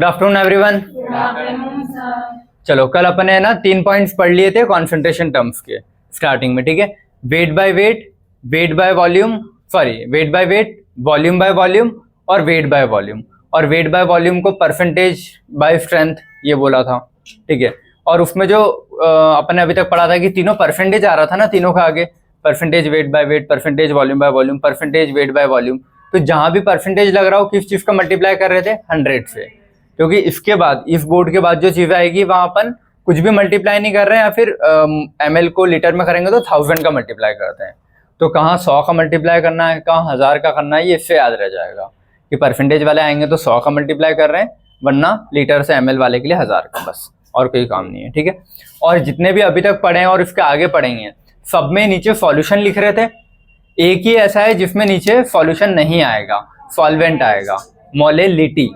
Good afternoon everyone. चलो कल अपन ने ना 3 पॉइंट्स पढ़ लिए थे कॉन्सेंट्रेशन टर्म्स के स्टार्टिंग में, ठीक है। Weight by weight, weight by volume, weight by weight, volume by volume और वेट बाय वॉल्यूम। और वेट बाय वॉल्यूम को परसेंटेज बाय स्ट्रेंथ ये बोला था, ठीक है। और उसमें जो अपन ने अभी तक पढ़ा था कि तीनों परसेंटेज आ रहा था ना, तीनों का आगे percentage weight by weight, percentage volume by volume, percentage weight by volume. तो जहां भी परसेंटेज लग रहा हो किस चीज का मल्टीप्लाई कर रहे थे, 100 से, क्योंकि इसके बाद इस बोर्ड के बाद जो चीजें आएगी वहां अपन कुछ भी मल्टीप्लाई नहीं कर रहे हैं, या फिर ml को लीटर में करेंगे तो 1000 का मल्टीप्लाई करते हैं। तो कहाँ 100 का मल्टीप्लाई करना है, कहाँ 1000 का करना है, ये इससे याद रह जाएगा कि परसेंटेज वाले आएंगे तो 100 का मल्टीप्लाई कर रहे हैं, वरना लीटर से ml वाले के लिए 1000 का, बस और कोई काम नहीं है, ठीक है। और जितने भी अभी तक पढ़े हैं और इसके आगे पढ़ेंगे सब में नीचे सॉल्यूशन लिख रहे थे। एक ही ऐसा है जिसमें नीचे सॉल्यूशन नहीं आएगा, सॉल्वेंट आएगा, मोलेलिटी,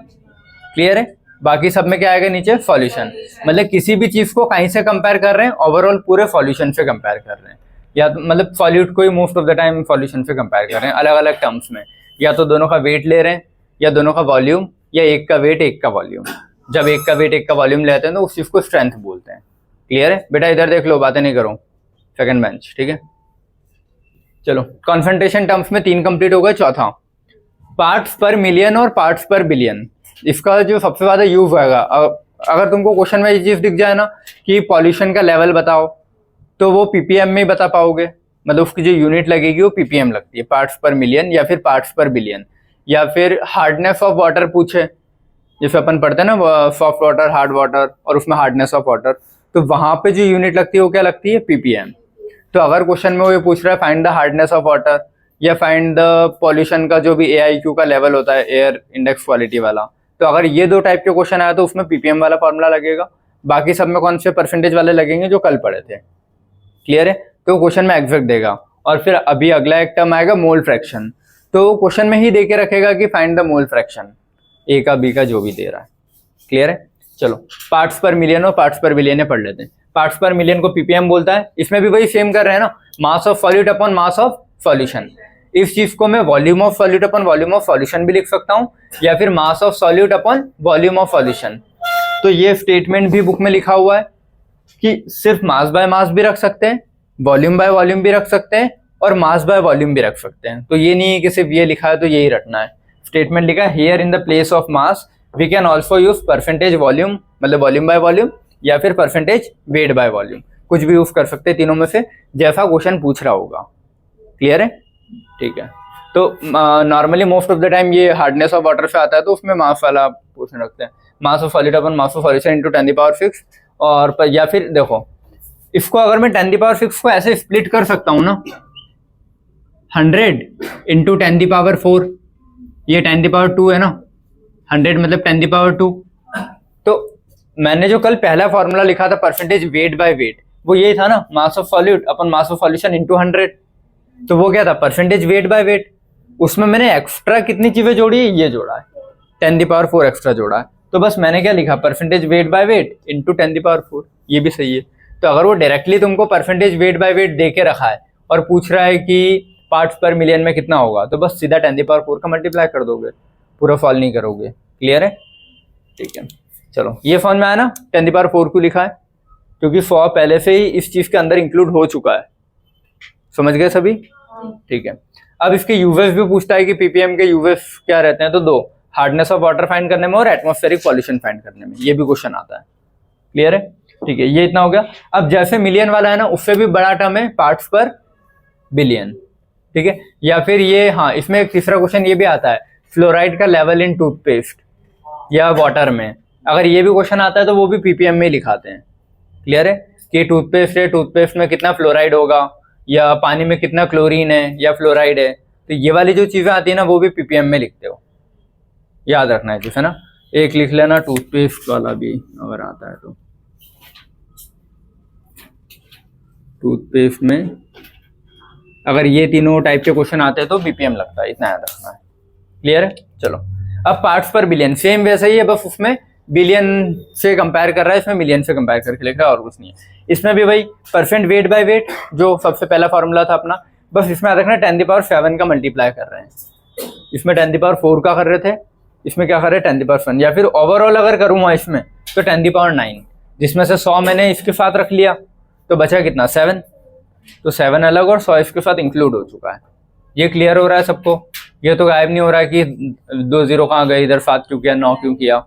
क्लियर है। बाकी सब में क्या आएगा नीचे, सॉल्यूशन। मतलब किसी भी चीज को कहीं से कंपेयर कर रहे हैं, ओवरऑल पूरे सॉल्यूशन से कंपेयर कर रहे हैं, या तो मतलब सॉल्यूट को ही most of the time solution से कंपेयर कर रहे हैं अलग अलग टर्म्स में। या तो दोनों का वेट ले रहे हैं, या दोनों का वॉल्यूम, या एक का वेट एक का वॉल्यूम। जब एक का वेट एक का वॉल्यूम लेते हैं तो उस चीज को स्ट्रेंथ बोलते हैं, क्लियर है। बेटा इधर देख लो, बातें नहीं करो, सेकंड बेंच, ठीक है। चलो कॉन्सेंट्रेशन टर्म्स में 3 कंप्लीट हो गए। चौथा पार्ट्स पर मिलियन और पार्ट्स पर बिलियन। इसका जो सबसे ज्यादा यूज होगा, अगर तुमको क्वेश्चन में ये चीज दिख जाए ना कि पॉल्यूशन का लेवल बताओ, तो वो पीपीएम में ही बता पाओगे। मतलब उसकी जो यूनिट लगेगी वो पीपीएम लगती है, पार्ट्स पर मिलियन या फिर पार्ट्स पर बिलियन। या फिर हार्डनेस ऑफ वाटर पूछे, जैसे अपन पढ़ते हैं ना सॉफ्ट वाटर, हार्ड वाटर, और उसमें हार्डनेस ऑफ वाटर, तो वहां पे जो यूनिट लगती है वो क्या लगती है, पीपीएम। तो अगर क्वेश्चन में वो ये पूछ रहा है find the hardness of water, या फाइंड द पॉल्यूशन का जो भी AIQ का लेवल होता है, एयर इंडेक्स क्वालिटी वाला, तो अगर ये 2 टाइप के क्वेश्चन आया तो उसमें पीपीएम वाला फॉर्मूला लगेगा। बाकी सब में कौन से परसेंटेज वाले लगेंगे जो कल पढ़े थे, क्लियर है। तो क्वेश्चन में एग्जैक्ट देगा। और फिर अभी अगला एक टर्म आएगा मोल फ्रैक्शन, तो क्वेश्चन में ही दे के रखेगा कि फाइंड द मोल फ्रैक्शन, ए का बी का जो भी दे रहा है, क्लियर है। चलो पार्ट्स पर मिलियन और पार्ट्स पर बिलियन पढ़ लेते हैं। पार्ट्स पर मिलियन को पीपीएम बोलता है। इसमें भी वही सेम कर रहे हैं ना, मास of solute upon mass of solution. इस चीज को मैं volume of solute upon volume of solution भी लिख सकता हूँ, या फिर मास of solute upon volume of solution. तो ये स्टेटमेंट भी बुक में लिखा हुआ है कि सिर्फ मास बाय मास भी रख सकते हैं, वॉल्यूम बाय वॉल्यूम भी रख सकते हैं, और मास बाय वॉल्यूम भी रख सकते हैं। तो ये नहीं है कि सिर्फ ये लिखा है तो यही रखना है। स्टेटमेंट लिखा है here in the place of mass we can also use percentage volume, मतलब वॉल्यूम बाय वॉल्यूम, या फिर परसेंटेज वेट बाय वॉल्यूम, कुछ भी यूज कर सकते हैं तीनों में से, जैसा क्वेश्चन पूछ रहा होगा, क्लियर है, ठीक है। तो normally most of the time ये हार्डनेस ऑफ वाटर से आता है, तो उसमें मास वाला क्वेश्चन रखते हैं, mass of solid upon mass of solution into 10⁶। और या फिर देखो इसको अगर मैं 10⁶ को ऐसे स्प्लिट कर सकता हूँ ना, 100 इंटू 10⁴, ये 10⁻² है ना, 100 मतलब 10⁻²। तो मैंने जो कल पहला फॉर्मूला लिखा था परसेंटेज वेट बाय वेट, वो यही था ना, मास of solute upon mass of solution into 100। तो वो क्या था, परसेंटेज वेट बाय वेट। उसमें मैंने एक्स्ट्रा कितनी चीजें जोड़ी है, ये जोड़ा है, 10⁴ एक्स्ट्रा जोड़ा है। तो बस मैंने क्या लिखा, percentage weight by weight into 10⁴, ये भी सही है। तो अगर वो डायरेक्टली तुमको परसेंटेज वेट बाय वेट दे के रखा है और पूछ रहा है कि पार्ट्स पर मिलियन में कितना होगा, तो बस सीधा 10⁴ का मल्टीप्लाई कर दोगे, पूरा सॉल्व नहीं करोगे, क्लियर है, ठीक है। चलो ये समझ में आया ना 10⁴ क्यों लिखा है, क्योंकि 100 पहले से ही इस चीज के अंदर इंक्लूड हो चुका है, समझ गए सभी, ठीक है। अब इसके यूजेस भी पूछता है कि पीपीएम के यूजेस क्या रहते हैं, तो 2, हार्डनेस ऑफ वाटर फाइंड करने में और एटमॉस्फेरिक पॉल्यूशन फाइंड करने में, ये भी क्वेश्चन आता है, क्लियर है, ठीक है। ये इतना हो गया। अब जैसे मिलियन वाला है ना, उससे भी बड़ा टर्म है पार्ट्स पर बिलियन, ठीक है। या फिर ये, हाँ इसमें एक तीसरा क्वेश्चन ये भी आता है, फ्लोराइड का लेवल इन टूथपेस्ट या वाटर में। अगर ये भी क्वेश्चन आता है तो वो भी पीपीएम में लिखाते हैं, क्लियर है, कि टूथपेस्ट है, टूथपेस्ट में कितना फ्लोराइड होगा, या पानी में कितना क्लोरीन है या फ्लोराइड है। तो ये वाली जो चीजें आती है ना, वो भी पीपीएम में लिखते हो, याद रखना है जैसे ना। एक लिख लेना टूथपेस्ट वाला भी अगर आता है तो, टूथपेस्ट में अगर ये तीनों टाइप के क्वेश्चन आते हैं तो पीपीएम लगता है, इतना याद रखना है, क्लियर है। चलो अब पार्ट्स पर बिलियन, सेम वैसा ही है, बस उसमें बिलियन से कंपेयर कर रहा है, इसमें मिलियन से कंपेयर करके लिख रहा है, और कुछ नहीं है। इसमें भी वही परसेंट वेट बाय वेट, जो सबसे पहला फॉर्मूला था अपना, बस इसमें याद रखना 10⁷ का मल्टीप्लाई कर रहे हैं। इसमें 10⁴ का कर रहे थे, इसमें क्या करे 10⁻⁴ या फिर ओवरऑल अगर करूँगा इसमें तो 10⁹, जिसमें से 100 मैंने इसके साथ रख लिया तो बचा कितना 7, तो 7 अलग और 100 इसके साथ इंक्लूड हो चुका है। ये क्लियर हो रहा है सबको? ये तो गायब नहीं हो रहा है कि 2 0 कहाँ गए, इधर 7 क्यों किया 9 क्यों किया।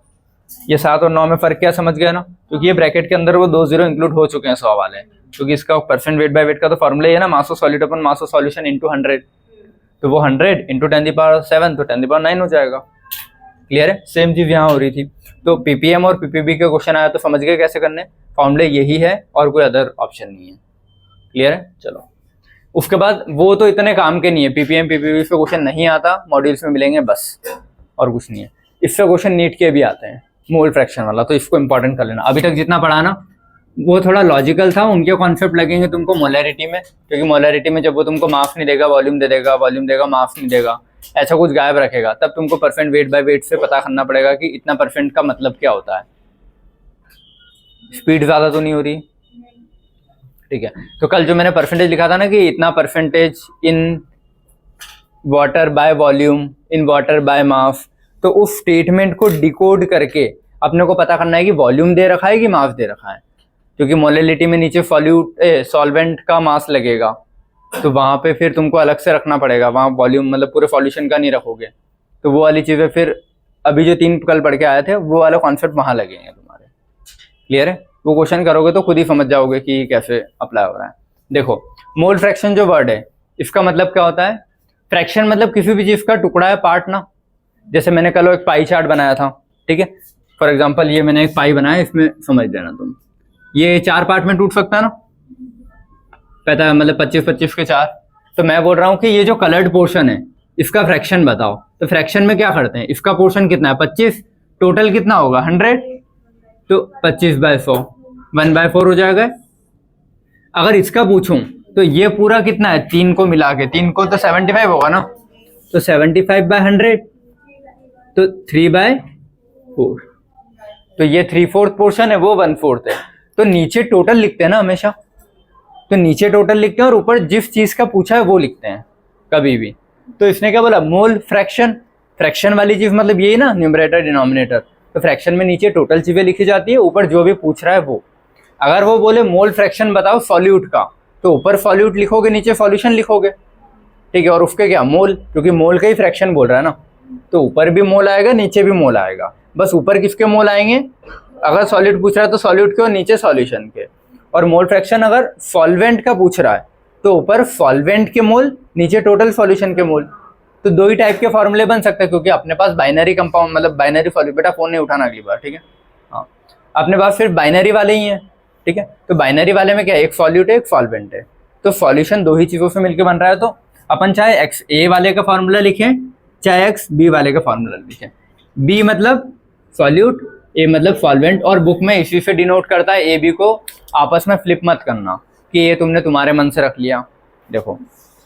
ये 7 और 9 में फर्क क्या समझ गया ना, क्योंकि ये ब्रैकेट के अंदर वो 2 0 इंक्लूड हो चुके हैं 100 वाले, क्योंकि इसका परसेंट वेट बाय वेट का तो फॉर्मूला है ना, mass of solid upon mass of solution into 100, तो वो 100 इंटू 10⁷ तो 10⁹ हो जाएगा। क्लियर है? सेम चीज यहाँ हो रही थी। तो पीपीएम और पीपीबी के क्वेश्चन आया तो समझ गए कैसे करने, फॉर्मूले यही है और कोई अदर ऑप्शन नहीं है। क्लियर है? चलो उसके बाद वो तो इतने काम के नहीं है, पीपीएम पीपीबी से क्वेश्चन नहीं आता, मॉड्यूल्स में मिलेंगे बस, और कुछ नहीं है। इससे क्वेश्चन नीट के भी आते हैं, मोल फ्रैक्शन वाला, तो इसको इंपॉर्टेंट कर लेना। अभी तक जितना पढ़ा ना वो थोड़ा लॉजिकल था, उनके कॉन्सेप्ट लगेंगे तुमको मोलैरिटी में, क्योंकि मोलैरिटी में जब वो तुमको मास नहीं देगा वॉल्यूम दे देगा, वॉल्यूम देगा मास नहीं देगा, ऐसा कुछ गायब रखेगा, तब तुमको परसेंट वेट बाय वेट से पता करना पड़ेगा कि इतना परसेंट का मतलब क्या होता है। स्पीड ज्यादा तो नहीं हो रही, ठीक है। तो कल जो मैंने परसेंटेज लिखा था ना कि इतना percentage in water by volume, in water by mass, तो उस स्टेटमेंट को डिकोड करके अपने को पता करना है कि वॉल्यूम दे रखा है कि मास दे रखा है, क्योंकि मोलैलिटी में नीचे सॉल्वेंट का मास लगेगा, तो वहां पे फिर तुमको अलग से रखना पड़ेगा, वहां वॉल्यूम मतलब पूरे सॉल्यूशन का नहीं रखोगे, तो वो वाली चीजें फिर अभी जो 3 कल पढ़ के आए थे वो वाला कॉन्सेप्ट वहां लगेंगे तुम्हारे। क्लियर है? वो क्वेश्चन करोगे तो खुद ही समझ जाओगे कि कैसे अप्लाई हो रहा है। देखो मोल फ्रैक्शन जो वर्ड है इसका मतलब क्या होता है, फ्रैक्शन मतलब किसी भी चीज का टुकड़ा है, पार्ट ना। जैसे मैंने कल एक पाई चार्ट बनाया था, ठीक है, फॉर एग्जाम्पल ये मैंने एक पाई बनाया, इसमें समझ लेना तुम, ये 4 पार्ट में टूट सकता है ना, पता है, मतलब 25-25 के 4। तो मैं बोल रहा हूँ कि ये जो कलर्ड पोर्शन है इसका फ्रैक्शन बताओ, तो फ्रैक्शन में क्या करते हैं, इसका पोर्शन कितना है 25, टोटल कितना होगा 100, तो 25/100 1/4 हो जाएगा। अगर इसका पूछूं तो ये पूरा कितना है, 3 को मिला के, 3 को तो 75 होगा ना, तो 75/100 तो 3/4, तो ये 3/4 पोर्शन है, वो 1/4 है। तो नीचे टोटल लिखते हैं ना हमेशा, तो नीचे टोटल लिखते हैं और ऊपर जिस चीज का पूछा है वो लिखते हैं कभी भी। तो इसने क्या बोला, मोल फ्रैक्शन, फ्रैक्शन वाली चीज मतलब यही ना, न्यूमरेटर डिनोमिनेटर, तो फ्रैक्शन में नीचे टोटल चीजें लिखी जाती है, ऊपर जो भी पूछ रहा है वो। अगर वो बोले मोल फ्रैक्शन बताओ सॉल्यूट का, तो ऊपर सॉल्यूट लिखोगे, नीचे सॉल्यूशन लिखोगे, ठीक है, और उसके क्या मोल, क्योंकि मोल का ही फ्रैक्शन बोल रहा है ना, तो ऊपर भी मोल आएगा नीचे भी मोल आएगा, बस ऊपर किसके मोल आएंगे, अगर सॉल्यूट पूछ रहा है तो सॉल्यूट के और नीचे सॉल्यूशन के। और मोल फ्रैक्शन अगर सॉल्वेंट का पूछ रहा है तो ऊपर सॉल्वेंट के मोल, नीचे टोटल सॉल्यूशन के मोल। तो 2 ही टाइप के फॉर्मूले बन सकते हैं, क्योंकि अपने पास बाइनरी कंपाउंड मतलब बाइनरी सॉल्यूट, बेटा फोन नहीं उठाना अगली बार, ठीक है, हाँ, अपने पास सिर्फ बाइनरी वाले ही हैं, ठीक है। तो बाइनरी वाले में क्या है, एक सॉल्यूट है एक सॉल्वेंट है, तो सॉल्यूशन 2 ही चीजों से मिलकर बन रहा है। तो अपन चाहे एक्स ए वाले का फॉर्मूला लिखें, चाहे एक्स बी वाले का फॉर्मूला लिखें, बी मतलब सॉल्यूट, ए मतलब सॉल्वेंट, और बुक में इसी से डिनोट करता है, ए बी को आपस में फ्लिप मत करना कि ये तुमने तुम्हारे मन से रख लिया। देखो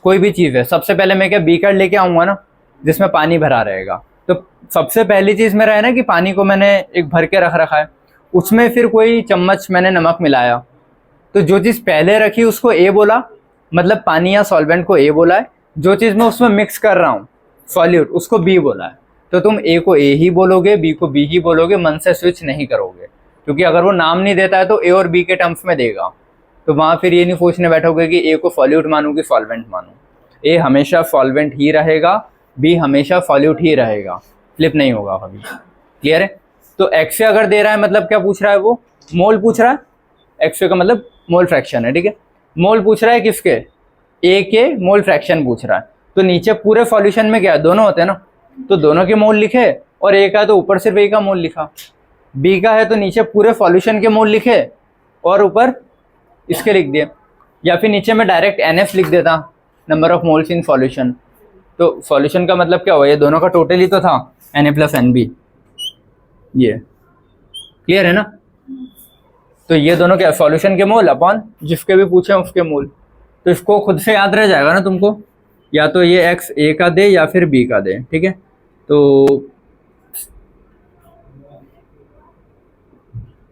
कोई भी चीज़ है, सबसे पहले मैं क्या बीकर लेके आऊँगा ना जिसमें पानी भरा रहेगा, तो सबसे पहली चीज़ मेरा है ना कि पानी को मैंने एक भर के रख रखा है, उसमें फिर कोई चम्मच मैंने नमक मिलाया, तो जो चीज़ पहले रखी उसको ए बोला, मतलब पानी या सॉल्वेंट को ए बोला है, जो चीज़ मैं उसमें मिक्स कर रहा हूँ सॉल्यूट उसको बी बोला है। तो तुम ए को ए ही बोलोगे, बी को बी ही बोलोगे, मन से स्विच नहीं करोगे, क्योंकि अगर वो नाम नहीं देता है तो ए और बी के टर्म्स में देगा, तो वहाँ फिर ये नहीं सोचने बैठोगे कि ए को सॉल्यूट मानूं कि सॉल्वेंट मानूं। ए हमेशा सॉल्वेंट ही रहेगा, बी हमेशा सॉल्यूट ही रहेगा, फ्लिप नहीं होगा कभी। क्लियर है? तो एक्स से अगर दे रहा है मतलब क्या पूछ रहा है, वो मोल पूछ रहा है, एक्स का मतलब मोल फ्रैक्शन है, ठीक है। मोल पूछ रहा है किसके, ए के मोल फ्रैक्शन पूछ रहा है, तो नीचे पूरे सॉल्यूशन में क्या है, दोनों होते हैं ना, तो दोनों के मोल लिखे, और ए का है तो ऊपर सिर्फ ए का मोल लिखा, बी का है तो नीचे पूरे सॉल्यूशन के मोल लिखे और ऊपर इसके लिख दिए, या फिर नीचे में डायरेक्ट NF लिख देता, number of moles in solution. तो सॉल्यूशन का मतलब क्या हुआ, ये दोनों का टोटल ही तो था Na + Nb, ये क्लियर है ना। तो ये दोनों क्या, सॉल्यूशन के मोल अपॉन जिसके भी पूछे उसके मोल, तो इसको खुद से याद रह जाएगा ना तुमको, या तो ये एक्स ए का दे या फिर बी का दे, ठीक है। तो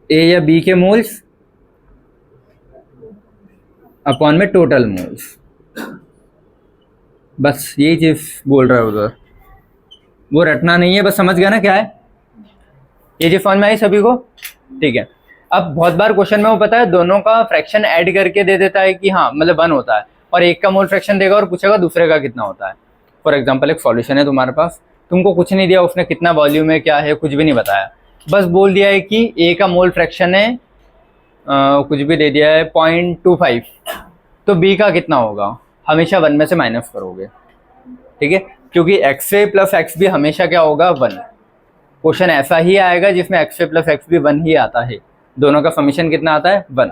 ए या बी के मोल्स अपॉन में टोटल मोल्स, बस यही चीज बोल रहा है उधर। वो रटना नहीं है, बस समझ गया ना क्या है। ये जो समझ में आई सभी को, ठीक है। अब बहुत बार क्वेश्चन में वो पता है दोनों का फ्रैक्शन ऐड करके दे देता है कि हाँ मतलब 1 होता है, और एक का मोल फ्रैक्शन देगा और पूछेगा दूसरे का कितना होता है। फॉर एग्जाम्पल एक सॉल्यूशन है तुम्हारे पास, तुमको कुछ नहीं दिया, उसने कितना वॉल्यूम है क्या है कुछ भी नहीं बताया, बस बोल दिया है कि ए का मोल फ्रैक्शन है कुछ भी दे दिया है 0.25, तो बी का कितना होगा, हमेशा 1 में से माइनस करोगे, ठीक है, क्योंकि x A plus X B हमेशा क्या होगा 1। क्वेश्चन ऐसा ही आएगा जिसमें x A plus X B 1 ही आता है, दोनों का समीशन कितना आता है 1,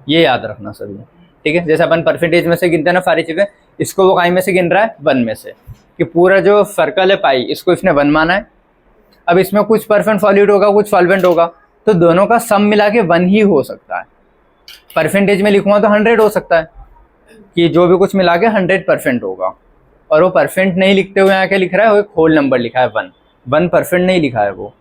ये याद रखना सभी, ठीक है। जैसे अपन परसेंटेज में से गिनते हैं ना सारी चीजें, इसको वो काई में से गिन रहा है 1 में से, कि पूरा जो सर्कल है पाई इसको इसने 1 माना है। अब इसमें कुछ परसेंट सॉल्यूट होगा कुछ सॉल्वेंट होगा, तो दोनों का सम मिला के 1 ही हो सकता है। परसेंटेज में लिखूंगा तो 100 हो सकता है कि जो भी कुछ मिला के 100% होगा, और वो परसेंट नहीं लिखते हुए यहाँ क्या लिख रहा है, वो एक होल नंबर लिखा है 1% नहीं लिखा है वो,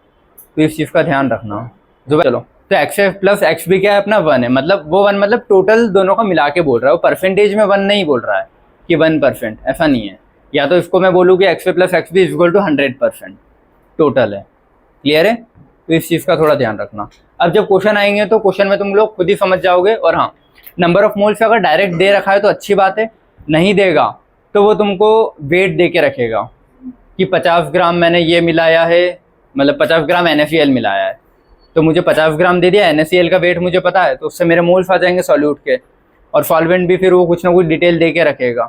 तो इस चीज़ का ध्यान रखना। जो चलो तो x A plus X B क्या है अपना 1 है, मतलब वो 1 मतलब टोटल दोनों का मिला के बोल रहा है, वो परसेंटेज में 1 नहीं बोल रहा है कि 1%, ऐसा नहीं है। या तो इसको मैं बोलूँ कि X A plus X B equal to 100% total है, क्लियर है। तो इस चीज़ का थोड़ा ध्यान रखना। अब जब क्वेश्चन आएंगे तो क्वेश्चन में तुम लोग खुद ही समझ जाओगे। और हाँ, नंबर ऑफ मोल्स अगर डायरेक्ट दे रखा है तो अच्छी बात है, नहीं देगा तो वो तुमको वेट दे के रखेगा कि 50 ग्राम मैंने ये मिलाया है, मतलब 50 ग्राम NaCl मिलाया है, तो मुझे 50 ग्राम दे दिया, NaCl का वेट मुझे पता है, तो उससे मेरे मोल्स आ जाएंगे सॉल्यूट के, और सॉल्वेंट भी फिर वो कुछ ना कुछ डिटेल दे के रखेगा,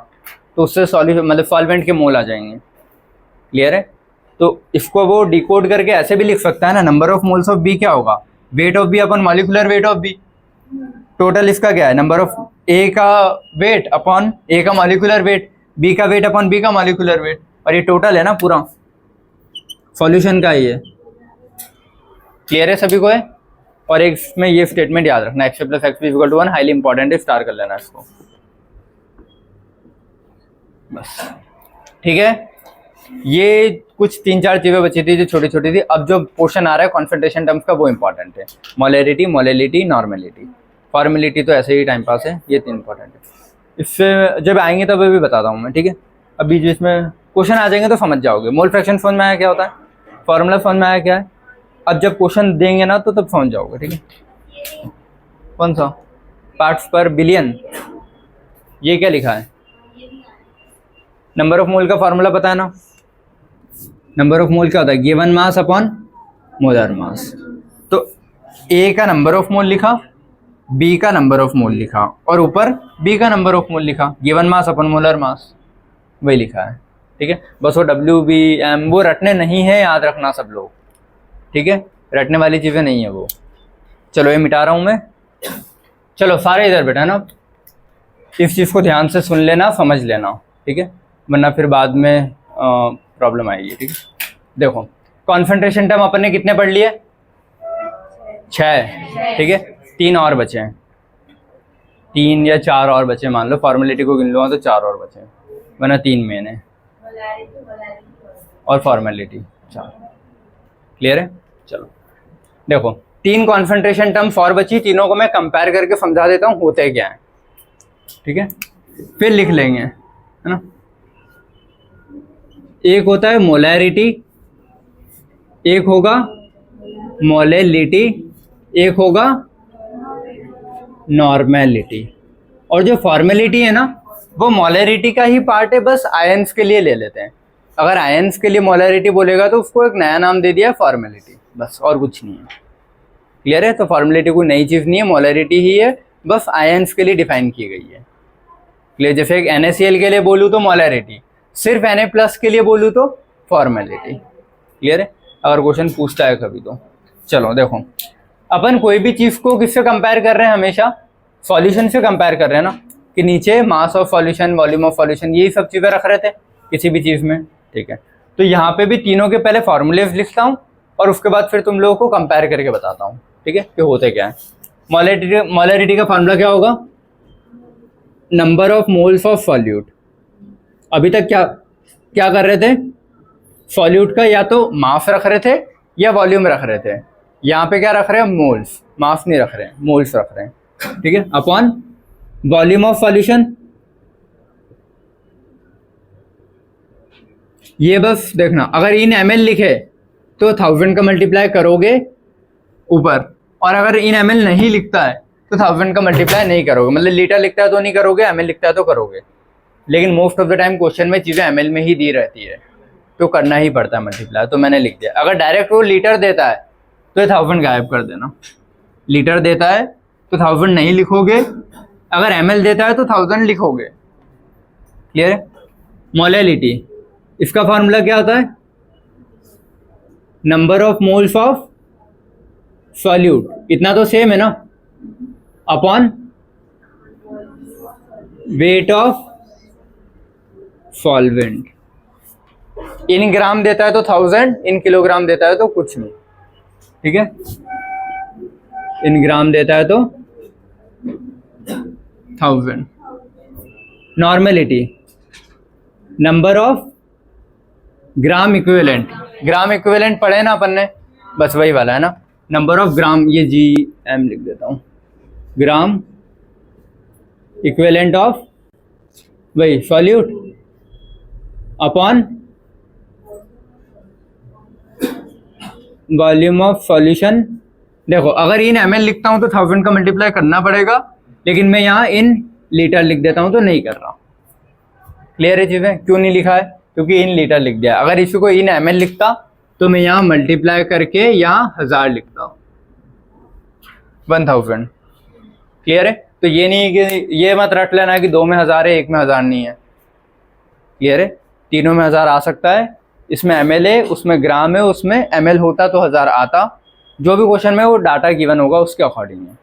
तो उससे सॉल्यूशन मतलब सॉल्वेंट के मोल आ जाएंगे, क्लियर है। तो इसको वो डिकोड करके ऐसे भी लिख सकता है ना, number of moles of B क्या होगा, weight of B upon molecular weight of B. Total इसका क्या है, नंबर ऑफ ए का वेट अपॉन ए का मॉलिक्यूलर वेट, बी का वेट अपॉन बी का मॉलिक्यूलर वेट, और ये टोटल है ना पूरा सॉल्यूशन का, ये क्लियर है सभी को है। और एक इसमें ये स्टेटमेंट याद रखना, X plus X B equal to 1 highly important है, स्टार कर लेना इसको, बस ठीक है। ये कुछ 3-4 चीजें बची थी जो छोटी छोटी थी। अब जो पोर्शन आ रहा है कॉन्सेंट्रेशन टर्म्स का वो इंपॉर्टेंट है, मोलैरिटी, मोलैलिटी, नॉर्मेलिटी, फॉर्मेलिटी तो ऐसे ही टाइम पास है, ये 3 इंपॉर्टेंट है। इससे जब आएंगे तब भी बताता हूँ मैं, ठीक है। अभी जो इसमें क्वेश्चन आ जाएंगे तो समझ जाओगे। मोल फ्रैक्शन समझ में आया क्या होता है, फॉर्मूला समझ में आया क्या है। अब जब क्वेश्चन देंगे ना तो तब समझ जाओगे, ठीक है। कौन सा, पार्ट्स पर बिलियन, ये क्या लिखा है, नंबर ऑफ मोल का फॉर्मूला पता है ना, नंबर ऑफ मोल क्या होता है, given mass upon molar mass. तो ए का नंबर ऑफ मोल लिखा, बी का नंबर ऑफ मोल लिखा, और ऊपर बी का नंबर ऑफ मोल लिखा, given mass upon molar mass, वही लिखा है, ठीक है। बस वो WBM वो रटने नहीं है, याद रखना सब लोग, ठीक है, रटने वाली चीज़ें नहीं है वो। चलो ये मिटा रहा हूँ मैं, चलो सारे इधर बैठा ना, इस चीज़ को ध्यान से सुन लेना, समझ लेना, ठीक है, वरना फिर बाद में प्रॉब्लम आएगी, ठीक है। देखो कॉन्सेंट्रेशन टर्म अपन ने कितने पढ़ लिए, 6, ठीक है, 3 और बचे हैं, 3 या 4 और बचे, मान लो फॉर्मेलिटी को गिन लो तो 4 और बचे, वरना 3 मेन है और फॉर्मेलिटी 4, क्लियर है। चलो देखो 3 कॉन्सेंट्रेशन टर्म्स और बची, तीनों को मैं कंपेयर करके समझा देता हूँ होते क्या है, ठीक है, फिर लिख लेंगे, है ना। एक होता है मोलैरिटी, एक होगा मोलैलिटी, एक होगा नॉर्मेलिटी, और जो फॉर्मेलिटी है ना वो मोलैरिटी का ही पार्ट है, बस आयंस के लिए ले लेते हैं। अगर आयंस के लिए मोलैरिटी बोलेगा तो उसको एक नया नाम दे दिया फॉर्मेलिटी, बस और कुछ नहीं है, क्लियर है। तो फॉर्मेलिटी कोई नई चीज़ नहीं है, मोलैरिटी ही है, बस आयंस के लिए डिफाइन की गई है, क्लियर। जैसे एक NaCl के लिए बोलूँ तो मोलैरिटी, सिर्फ Na+ के लिए बोलूँ तो फॉर्मेलिटी, क्लियर है। अगर क्वेश्चन पूछता है कभी तो। चलो देखो अपन कोई भी चीज़ को किससे कंपेयर कर रहे हैं, हमेशा सॉल्यूशन से कंपेयर कर रहे हैं ना, कि नीचे mass of solution, volume of solution, यही सब चीज़ें रख रहे थे किसी भी चीज़ में, ठीक है। तो यहाँ पे भी तीनों के पहले फॉर्मूलेज लिखता हूँ और उसके बाद फिर तुम लोगों को कंपेयर करके बताता हूँ, ठीक है, कि होते क्या है। मोलैरिटी का फॉर्मूला क्या होगा, number of moles of solute. अभी तक क्या कर रहे थे, सॉल्यूट का या तो मास रख रहे थे या वॉल्यूम रख रहे थे, यहाँ पे क्या रख रहे हैं, मोल्स, मास नहीं रख रहे हैं, मोल्स रख रहे हैं, ठीक है, अपॉन वॉल्यूम ऑफ सॉल्यूशन, ये बस देखना, अगर इन ml लिखे तो 1000 का मल्टीप्लाई करोगे ऊपर, और अगर इन ml नहीं लिखता है तो 1000 का मल्टीप्लाई नहीं करोगे, मतलब लीटर लिखता है तो नहीं करोगे, ml लिखता है तो करोगे। लेकिन most of the time question में चीज़ें ml में ही दी रहती है तो करना ही पड़ता है मल्टीप्लाई, तो मैंने लिख दिया। अगर डायरेक्ट वो लीटर देता है तो 1000 गायब कर देना, लीटर देता है तो 1000 नहीं लिखोगे, अगर ml देता है तो 1000 लिखोगे। क्लियर है? मोलैलिटी, इसका फॉर्मूला क्या होता है? Number of moles of solute, इतना तो सेम है ना, अपॉन वेट ऑफ सॉल्वेंट। इन ग्राम देता है तो 1000, इन किलोग्राम देता है तो कुछ नहीं। ठीक है, इन ग्राम देता है तो 1000। Normality, number of gram equivalent, gram equivalent पढ़े ना अपन ने, बस वही वाला है ना, नंबर ऑफ ग्राम, ये GM लिख देता हूँ, ग्राम इक्विवेलेंट ऑफ वही solute upon volume of solution. देखो अगर इन ml लिखता हूँ तो 1000 का मल्टीप्लाई करना पड़ेगा, लेकिन मैं यहाँ इन लीटर लिख देता हूँ तो नहीं कर रहा। क्लियर है चीज़ें? क्यों नहीं लिखा है? क्योंकि इन लीटर लिख दिया। अगर इसी को इन ml लिखता तो मैं यहाँ मल्टीप्लाई करके यहाँ 1000 लिखता हूँ, 1000। क्लियर है? तो ये नहीं कि ये मत रट लेना कि 2 में 1000 है, 1 में 1000 नहीं है। क्लियर है? तीनों में 1000 आ सकता है, इसमें ml है, उसमें ग्राम है, उसमें ml होता तो 1000 आता। जो भी क्वेश्चन में वो डाटा गिवन होगा उसके अकॉर्डिंग है।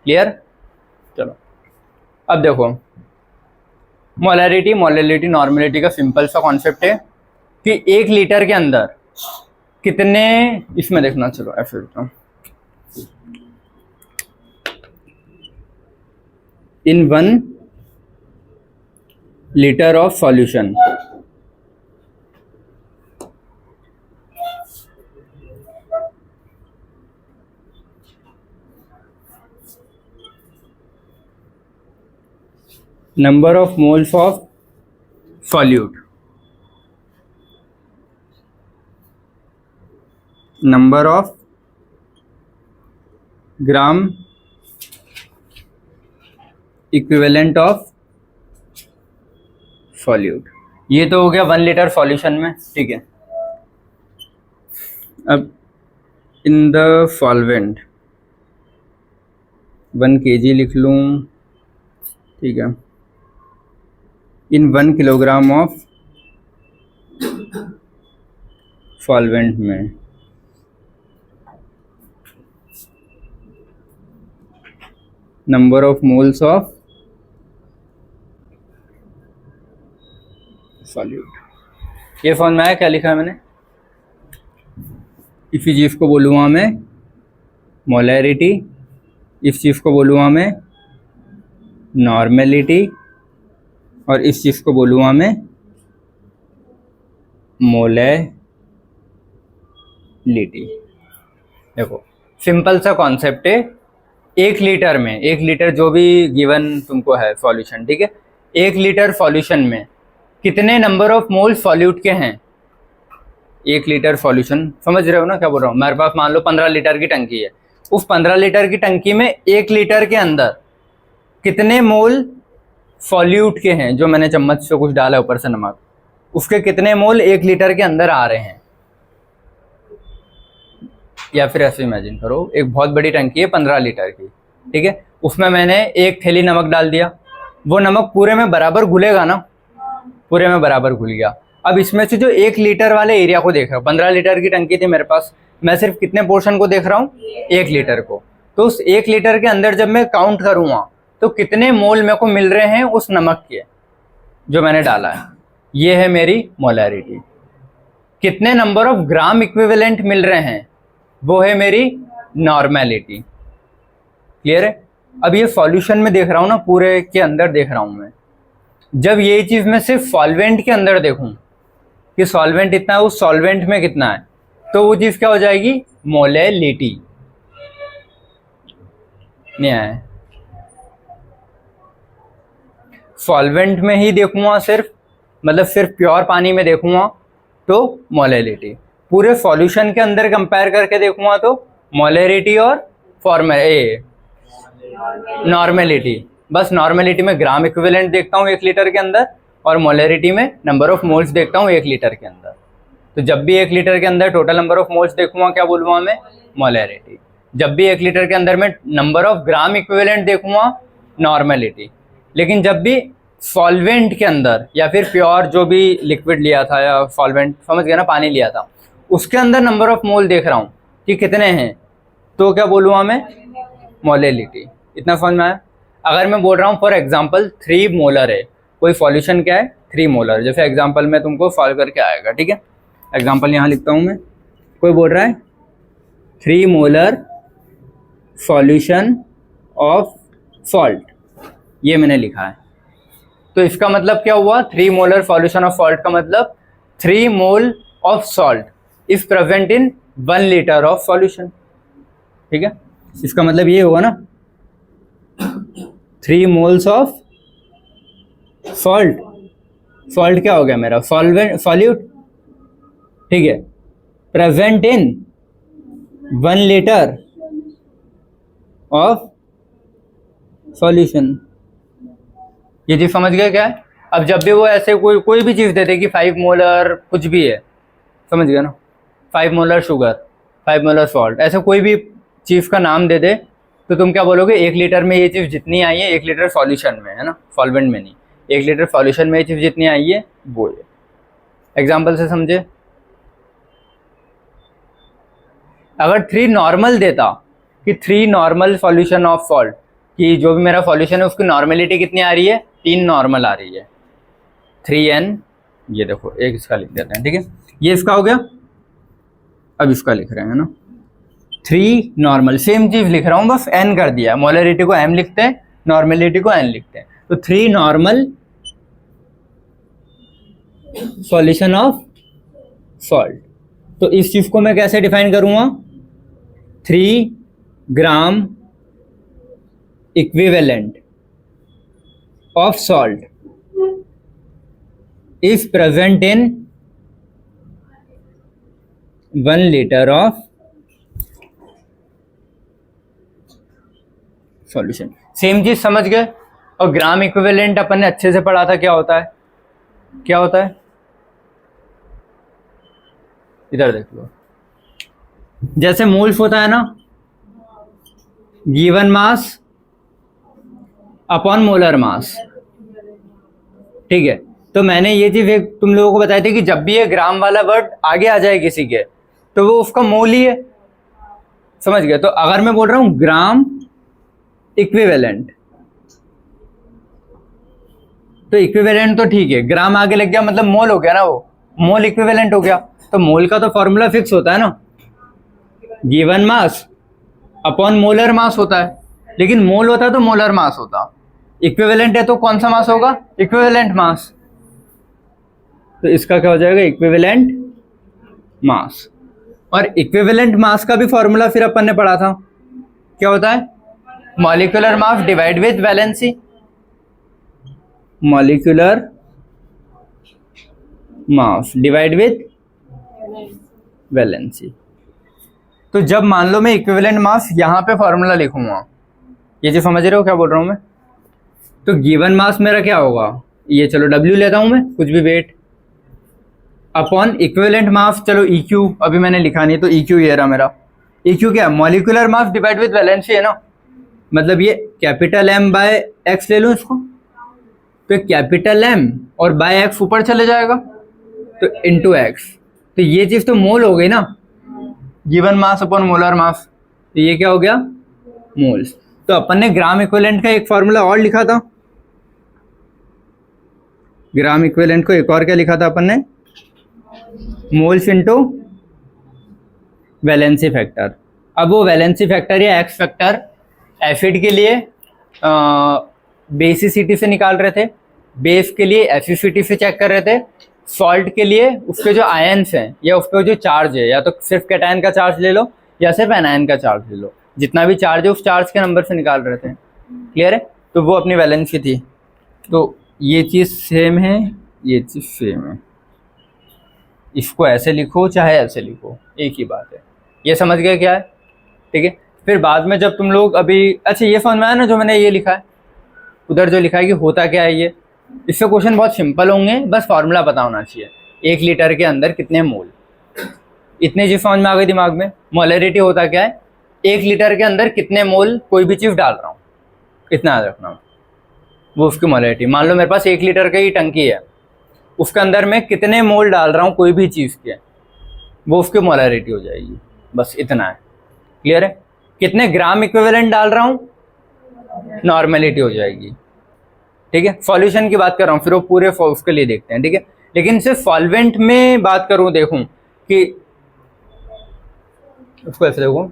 क्लियर? चलो अब देखो, मोलैरिटी, मोलैलिटी, नॉर्मेलिटी का सिंपल सा कॉन्सेप्ट है कि 1 लीटर के अंदर कितने, इसमें देखना, चलो ऐसे देखता हूँ, इन 1 litre of solution number of moles of solute, number of gram equivalent of solute। ये तो हो गया 1 लीटर सॉल्यूशन में। ठीक है, अब इन द सॉल्वेंट 1 kg लिख लूँ। ठीक है, इन 1 किलोग्राम ऑफ सॉल्वेंट में number of moles of solute. ये फॉर्म में आया, क्या लिखा है मैंने? इसी चीज़ को बोलूँगा मैं मोलैरिटी, इस चीज़ को बोलूँगा मैं नॉर्मेलिटी, और इस चीज़ को बोलूँगा मैं मोलैलिटी। देखो सिंपल सा कॉन्सेप्ट है, 1 लीटर में, 1 लीटर जो भी गिवन तुमको है सॉल्यूशन, ठीक है, 1 लीटर सॉल्यूशन में कितने नंबर ऑफ मोल सॉल्यूट के हैं? 1 लीटर सॉल्यूशन, समझ रहे हो ना क्या बोल रहा हूँ? मेरे पास मान लो 15 लीटर की टंकी है, उस 15 लीटर की टंकी में 1 लीटर के अंदर कितने मोल सॉल्यूट के हैं? जो मैंने चम्मच से कुछ डाला ऊपर से नमक, उसके कितने मोल 1 लीटर के अंदर आ रहे हैं? या फिर ऐसे इमेजिन करो, एक बहुत बड़ी टंकी है 15 लीटर की, ठीक है, उसमें मैंने 1 थैली नमक डाल दिया, वो नमक पूरे में बराबर घुलेगा ना, पूरे में बराबर घुल गया। अब इसमें से जो 1 लीटर वाले एरिया को देख रहा हूँ, 15 लीटर की टंकी थी मेरे पास, मैं सिर्फ कितने पोर्शन को देख रहा हूँ? 1 लीटर को। तो उस 1 लीटर के अंदर जब मैं काउंट करूँगा तो कितने मोल मेरे को मिल रहे हैं उस नमक के जो मैंने डाला है? ये है मेरी मोलैरिटी। कितने नंबर ऑफ ग्राम इक्विवेलेंट मिल रहे हैं, वो है मेरी नॉर्मेलिटी। क्लियर है? अब ये सॉल्यूशन में देख रहा हूँ ना, पूरे के अंदर देख रहा हूँ मैं। जब ये चीज़ मैं सिर्फ सॉल्वेंट के अंदर देखूँ कि सॉल्वेंट इतना है, उस सॉल्वेंट में कितना है, तो वो चीज़ क्या हो जाएगी? मोलैलिटी। नहीं आया? सॉल्वेंट में ही देखूंगा सिर्फ, मतलब सिर्फ प्योर पानी में देखूंगा तो मोलैलिटी। पूरे सॉल्यूशन के अंदर कंपेयर करके देखूंगा तो मोलैरिटी और नॉर्मेलिटी, बस नॉर्मेलिटी में ग्राम इक्विवेलेंट देखता हूँ 1 लीटर के अंदर, और मोलैरिटी में नंबर ऑफ मोल्स देखता हूँ 1 लीटर के अंदर। तो जब भी 1 लीटर के अंदर टोटल नंबर ऑफ मोल्स देखूंगा क्या बोलूँगा मैं, मोलैरिटी। जब भी 1 लीटर के अंदर मैं नंबर ऑफ ग्राम इक्विवेलेंट देखूंगा, नॉर्मेलिटी। लेकिन जब भी सॉल्वेंट के अंदर या फिर प्योर जो भी लिक्विड लिया था या सॉल्वेंट, समझ गया ना, पानी लिया था, उसके अंदर नंबर ऑफ मोल देख रहा हूँ कि कितने हैं, तो क्या बोलूँगा मैं, मोलैलिटी। इतना समझ में आया। अगर मैं बोल रहा हूँ फॉर एग्जांपल 3 मोलर है, कोई सॉल्यूशन क्या है 3 मोलर, जैसे एग्जांपल में तुमको सॉल्व करके आएगा, ठीक है। एग्जांपल यहाँ लिखता हूँ मैं, कोई बोल रहा है 3 मोलर सॉल्यूशन ऑफ सॉल्ट, ये मैंने लिखा है। तो इसका मतलब क्या हुआ, 3 मोलर सॉल्यूशन ऑफ सॉल्ट का मतलब 3 mole of salt is present in 1 litre of solution, ठीक है। इसका मतलब ये होगा ना 3 मोल्स ऑफ सॉल्ट, सॉल्ट क्या हो गया मेरा, सॉल्यूट, ठीक है, present in 1 litre of solution. ये चीज समझ गए क्या है। अब जब भी वो ऐसे कोई भी चीज देते कि 5 मोलर कुछ भी है, समझ गया ना, 5 मोलर शुगर, 5 मोलर सॉल्ट, ऐसे कोई भी चीज का नाम दे दे, तो तुम क्या बोलोगे, 1 लीटर में ये चीज जितनी आई है, 1 लीटर सॉल्यूशन में, है ना, सॉल्वेंट में नहीं, 1 लीटर सॉल्यूशन में ये चीज जितनी आई है वो है। एग्जाम्पल से समझे। अगर 3 नॉर्मल देता कि 3 नॉर्मल सॉल्यूशन ऑफ सॉल्ट, कि जो भी मेरा सॉल्यूशन है उसकी नॉर्मेलिटी कितनी आ रही है, 3 नॉर्मल आ रही है, 3n, ये देखो एक इसका लिख देते हैं, ठीक है, ये इसका हो गया। अब इसका लिख रहे हैं ना 3 नॉर्मल, सेम चीज लिख रहा हूँ, बस n कर दिया, मोलैरिटी को m लिखते हैं, नॉर्मेलिटी को n लिखते हैं। तो 3 नॉर्मल सॉल्यूशन ऑफ सॉल्ट, तो इस चीज को मैं कैसे डिफाइन करूंगा, 3 gram equivalent of salt is present in 1 litre of solution. Same चीज समझ गए। और ग्राम इक्विवेलेंट अपन ने अच्छे से पढ़ा था, क्या होता है, क्या होता है, इधर देख लो, जैसे मोल्स होता है ना, given mass upon molar mass, ठीक है। तो मैंने ये चीज तुम लोगों को बताई थी कि जब भी ये ग्राम वाला वर्ड आगे आ जाए किसी के, तो वो उसका मोल ही है, समझ गए। तो अगर मैं बोल रहा हूं ग्राम इक्विवेलेंट, तो इक्विवेलेंट तो ठीक है, ग्राम आगे लग गया मतलब मोल हो गया ना, वो मोल इक्विवेलेंट हो गया। तो मोल का तो फॉर्मूला फिक्स होता है ना, given mass upon molar mass होता है, लेकिन मोल होता तो मोलर मास होता, इक्विवेलेंट है तो कौन सा मास होगा, इक्विवेलेंट मास। तो इसका क्या हो जाएगा, इक्विवेलेंट मास। और इक्विवेलेंट मास का भी फॉर्मूला फिर अपन ने पढ़ा था, क्या होता है, molecular mass divide with valency, molecular mass divide with valency. तो जब मान लो मैं इक्विवेलेंट मास यहाँ पे फॉर्मूला लिखूंगा, ये जो समझ रहे हो क्या बोल रहा हूँ मैं, तो गिवन मास मेरा क्या होगा, ये चलो W लेता हूँ मैं, कुछ भी वेट, अपॉन इक्विवेलेंट मास, चलो EQ अभी मैंने लिखा नहीं, तो EQ ये रहा मेरा। EQ क्या है, molecular mass divide with valency है ना, मतलब ये कैपिटल M बाय x ले लूँ इसको, तो कैपिटल M और बाय x ऊपर चले जाएगा, तो इंटू x, तो ये चीज तो मोल हो गई ना, given mass upon molar mass, तो ये क्या हो गया, मोल्स। तो अपन ने ग्राम इक्विवेलेंट का एक फॉर्मूला और लिखा था, ग्राम इक्विवेलेंट को एक और क्या लिखा था अपन ने, मोल्स इनटू वैलेंसी फैक्टर। अब वो वैलेंसी फैक्टर या एक्स फैक्टर एसिड के लिए बेसिसिटी से निकाल रहे थे, बेस के लिए एसिडिटी से चेक कर रहे थे, सॉल्ट के लिए उसके जो आयन्स हैं या उस पर जो चार्ज है, या तो सिर्फ कैटायन का चार्ज ले लो या सिर्फ एनायन का चार्ज ले लो, जितना भी चार्ज है उस चार्ज के नंबर से निकाल रहे थे, क्लियर है। तो वो अपनी वैलेंसी थी। तो ये चीज़ सेम है, ये चीज़ सेम है, इसको ऐसे लिखो चाहे ऐसे लिखो, एक ही बात है। ये समझ गए क्या है? ठीक है। फिर बाद में जब तुम लोग अभी, अच्छा ये समझ में आया ना जो मैंने ये लिखा है उधर, जो लिखा है कि होता क्या है ये, इससे क्वेश्चन बहुत सिंपल होंगे, बस फॉर्मूला पता होना चाहिए। 1 लीटर के अंदर कितने मोल, इतनी चीज समझ में आ गई दिमाग में। मोलरिटी होता क्या है, 1 लीटर के अंदर कितने मोल कोई भी चीज डाल रहा हूँ, इतना याद रखना, वो उसकी मोलरिटी। मान लो मेरे पास 1 लीटर की टंकी है, उसके अंदर मैं कितने मोल डाल रहा हूँ कोई भी चीज के, वो उसकी मोलरिटी हो जाएगी, बस इतना है। क्लियर है? कितने ग्राम इक्विवेलेंट डाल रहा हूँ, नॉर्मेलिटी हो जाएगी। ठीक है, सॉल्यूशन की बात कर रहा हूँ, फिर वो पूरे उसके लिए देखते हैं। ठीक है, लेकिन सिर्फ सॉल्वेंट में बात करूँ, देखूं कि उसको ऐसे देखो,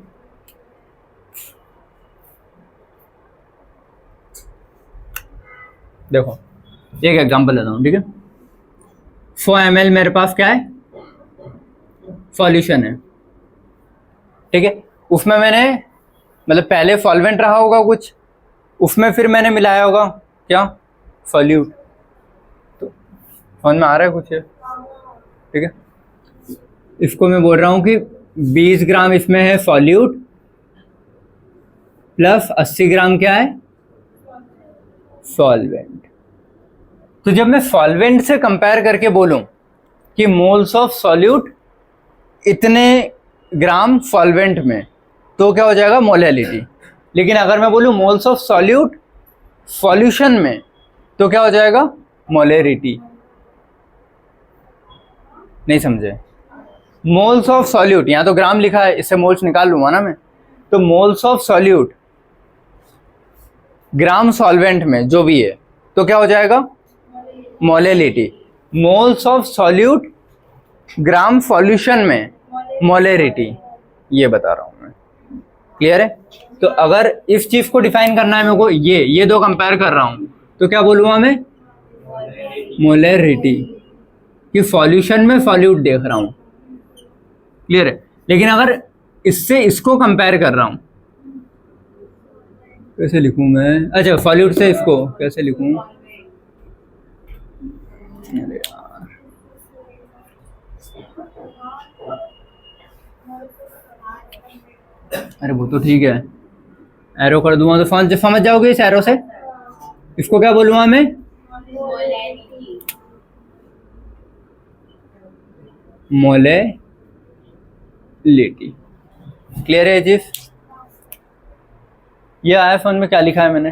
देखो एक एग्जांपल लेता हूँ। ठीक है, 100 ml मेरे पास क्या है, सॉल्यूशन है। ठीक है, उसमें मैंने मतलब पहले सॉल्वेंट रहा होगा कुछ, उसमें फिर मैंने मिलाया होगा क्या, सॉल्यूट। तो समझ में आ रहा है कुछ है? ठीक है, इसको मैं बोल रहा हूँ कि 20 ग्राम इसमें है सॉल्यूट प्लस 80 ग्राम क्या है, सॉल्वेंट। तो जब मैं सॉल्वेंट से कंपेयर करके बोलूं कि मोल्स ऑफ सॉल्यूट इतने ग्राम सॉल्वेंट में, तो क्या हो जाएगा, मोलैलिटी। लेकिन अगर मैं बोलूं मोल्स ऑफ सॉल्यूट सॉल्यूशन में, तो क्या हो जाएगा, मोलैरिटी। नहीं समझे? मोल्स ऑफ सॉल्यूट, यहां तो ग्राम लिखा है, इससे मोल्स निकाल लूंगा ना मैं, तो moles of solute gram solvent में जो भी है, तो क्या हो जाएगा, molality. Moles of solute gram solution में, मोलैरिटी। ये बता रहा हूं मैं। क्लियर है? तो अगर इस चीज को डिफाइन करना है मेरे को, ये दो कंपेयर कर रहा हूं, तो क्या बोलूंगा मैं, मोलैरिटी, कि सॉल्यूशन में सॉल्यूट देख रहा हूं। क्लियर है? लेकिन अगर इससे इसको कंपेयर कर रहा हूं, कैसे लिखूं मैं, अच्छा सॉल्यूट से इसको कैसे लिखूं, अरे यार, अरे वो तो ठीक है, एरो कर दूंगा तो समझ जाओगे इस एरो से। इसको क्या बोलूंगा मैं, मोलैलिटी। क्लियर है जी? ये आया फोन में, क्या लिखा है मैंने,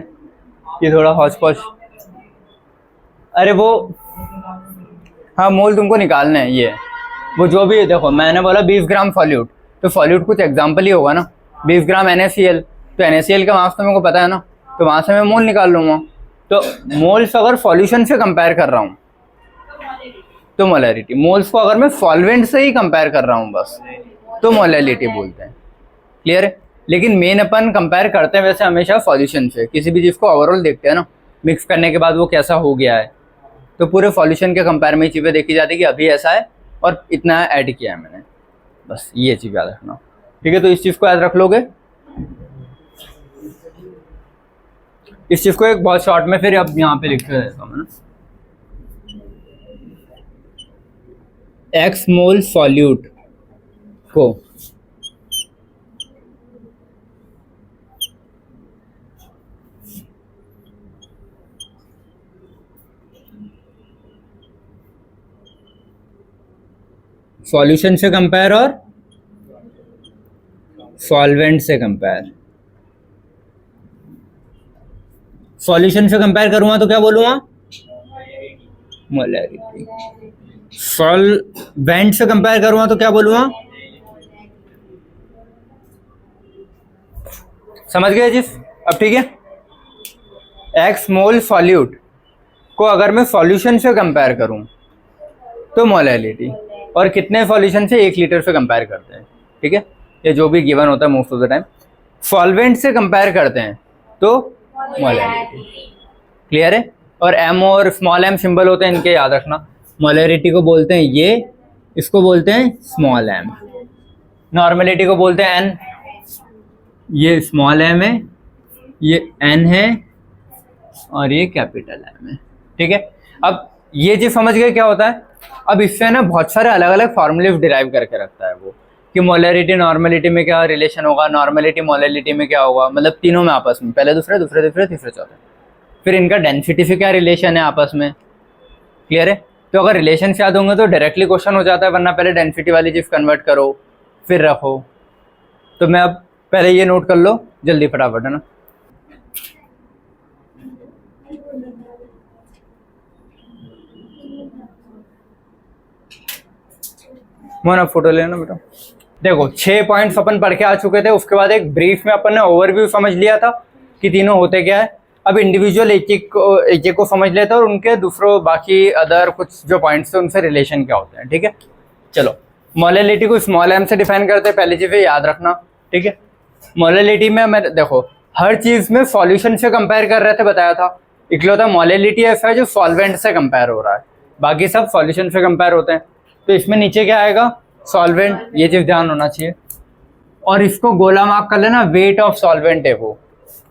ये थोड़ा हौच पौच, अरे वो हाँ मोल तुमको निकालना है, ये वो जो भी है। देखो मैंने बोला 20 ग्राम सॉल्यूट, तो सॉल्यूट कुछ एग्जाम्पल ही होगा ना, 20 ग्राम NaCl, तो NaCl का मास तो मेरे को पता है ना, तो वहां से मैं मोल निकाल लूंगा। तो मोल्स अगर सॉल्यूशन से कंपेयर कर रहा हूँ तो मोलैरिटी, मोल्स को अगर मैं सॉल्वेंट से ही कंपेयर कर रहा हूँ बस, तो मोलैलिटी बोलते हैं। क्लियर है? लेकिन मेन अपन कंपेयर करते हैं वैसे हमेशा सॉल्यूशन से, किसी भी चीज़ को ओवरऑल देखते हैं ना, मिक्स करने के बाद वो कैसा हो गया है, तो पूरे सॉल्यूशन के कंपेयर में चीज़ें देखी जाती है कि अभी ऐसा है और इतना ऐड किया है मैंने, बस ये चीज़ याद रखना। ठीक है, तो इस चीज़ को याद रख लोगे। इस चीज़ को एक बहुत शॉर्ट में फिर अब यहाँ पे लिख देता हूँ मैं ना, X मोल सॉल्यूट को सॉल्यूशन से कंपेयर और सॉल्वेंट से कंपेयर। सॉल्यूशन से कंपेयर करूंगा तो क्या बोलूंगा, मोलैरिटी। सॉल्वेंट से कंपेयर करूंगा तो क्या बोलूंगा, समझ गए जिस? अब ठीक है, X मोल सॉल्यूट को अगर मैं सॉल्यूशन से कंपेयर करूं तो मोलैलिटी, और कितने सॉल्यूशन से, 1 लीटर से कंपेयर करते हैं। ठीक है, ये जो भी गिवन होता है most of the time. Solvent से कंपेयर करते हैं तो मोलैरिटी। क्लियर है? और M और स्मॉल m सिंबल होते हैं, इनके याद रखना। मोलैरिटी को बोलते हैं ये, इसको बोलते हैं स्मॉल m। नॉर्मेलिटी को बोलते हैं n, ये स्मॉल m है, ये n है, और ये कैपिटल M है। ठीक है, अब ये चीज समझ गए क्या होता है अब इससे ना बहुत सारे अलग अलग फॉर्मूले डिराइव करके रखता है वो, कि मोलरिटी नॉर्मलिटी में क्या रिलेशन होगा, नॉर्मलिटी मोलरिटी में क्या होगा, मतलब तीनों में आपस में, पहले दूसरे दूसरे तीसरे तीसरे चौथे, फिर इनका डेंसिटी से क्या रिलेशन है आपस में। क्लियर है? तो अगर रिलेशन याद होंगे तो डायरेक्टली क्वेश्चन हो जाता है, वरना पहले डेंसिटी वाली चीज़ कन्वर्ट करो फिर रखो। तो मैं अब पहले ये नोट कर लो जल्दी फटाफट, है ना। मोना फोटो लेना बेटा। देखो 6 पॉइंट्स अपन पढ़ के आ चुके थे, उसके बाद एक ब्रीफ में अपन ने ओवरव्यू समझ लिया था कि तीनों होते क्या है। अब इंडिविजुअल एक एक को समझ लेते हैं और उनके दूसरों बाकी अदर कुछ जो पॉइंट्स थे उनसे रिलेशन क्या होते हैं। ठीक है, चलो मोलरिटी को स्मॉल m से डिफाइन करते हैं, पहली चीज़ याद रखना। ठीक है, मोलरिटी में मैं देखो हर चीज़ में सॉल्यूशन से कंपेयर कर रहे थे, बताया था। इकलौता मोलरिटी ऐसा है जो सॉल्वेंट से कंपेयर हो रहा है, बाकी सब सॉल्यूशन से कंपेयर होते हैं। तो इसमें नीचे क्या आएगा, सॉल्वेंट, ये चीज़ ध्यान होना चाहिए। और इसको गोला मार्क कर लेना, वेट ऑफ सॉल्वेंट है वो।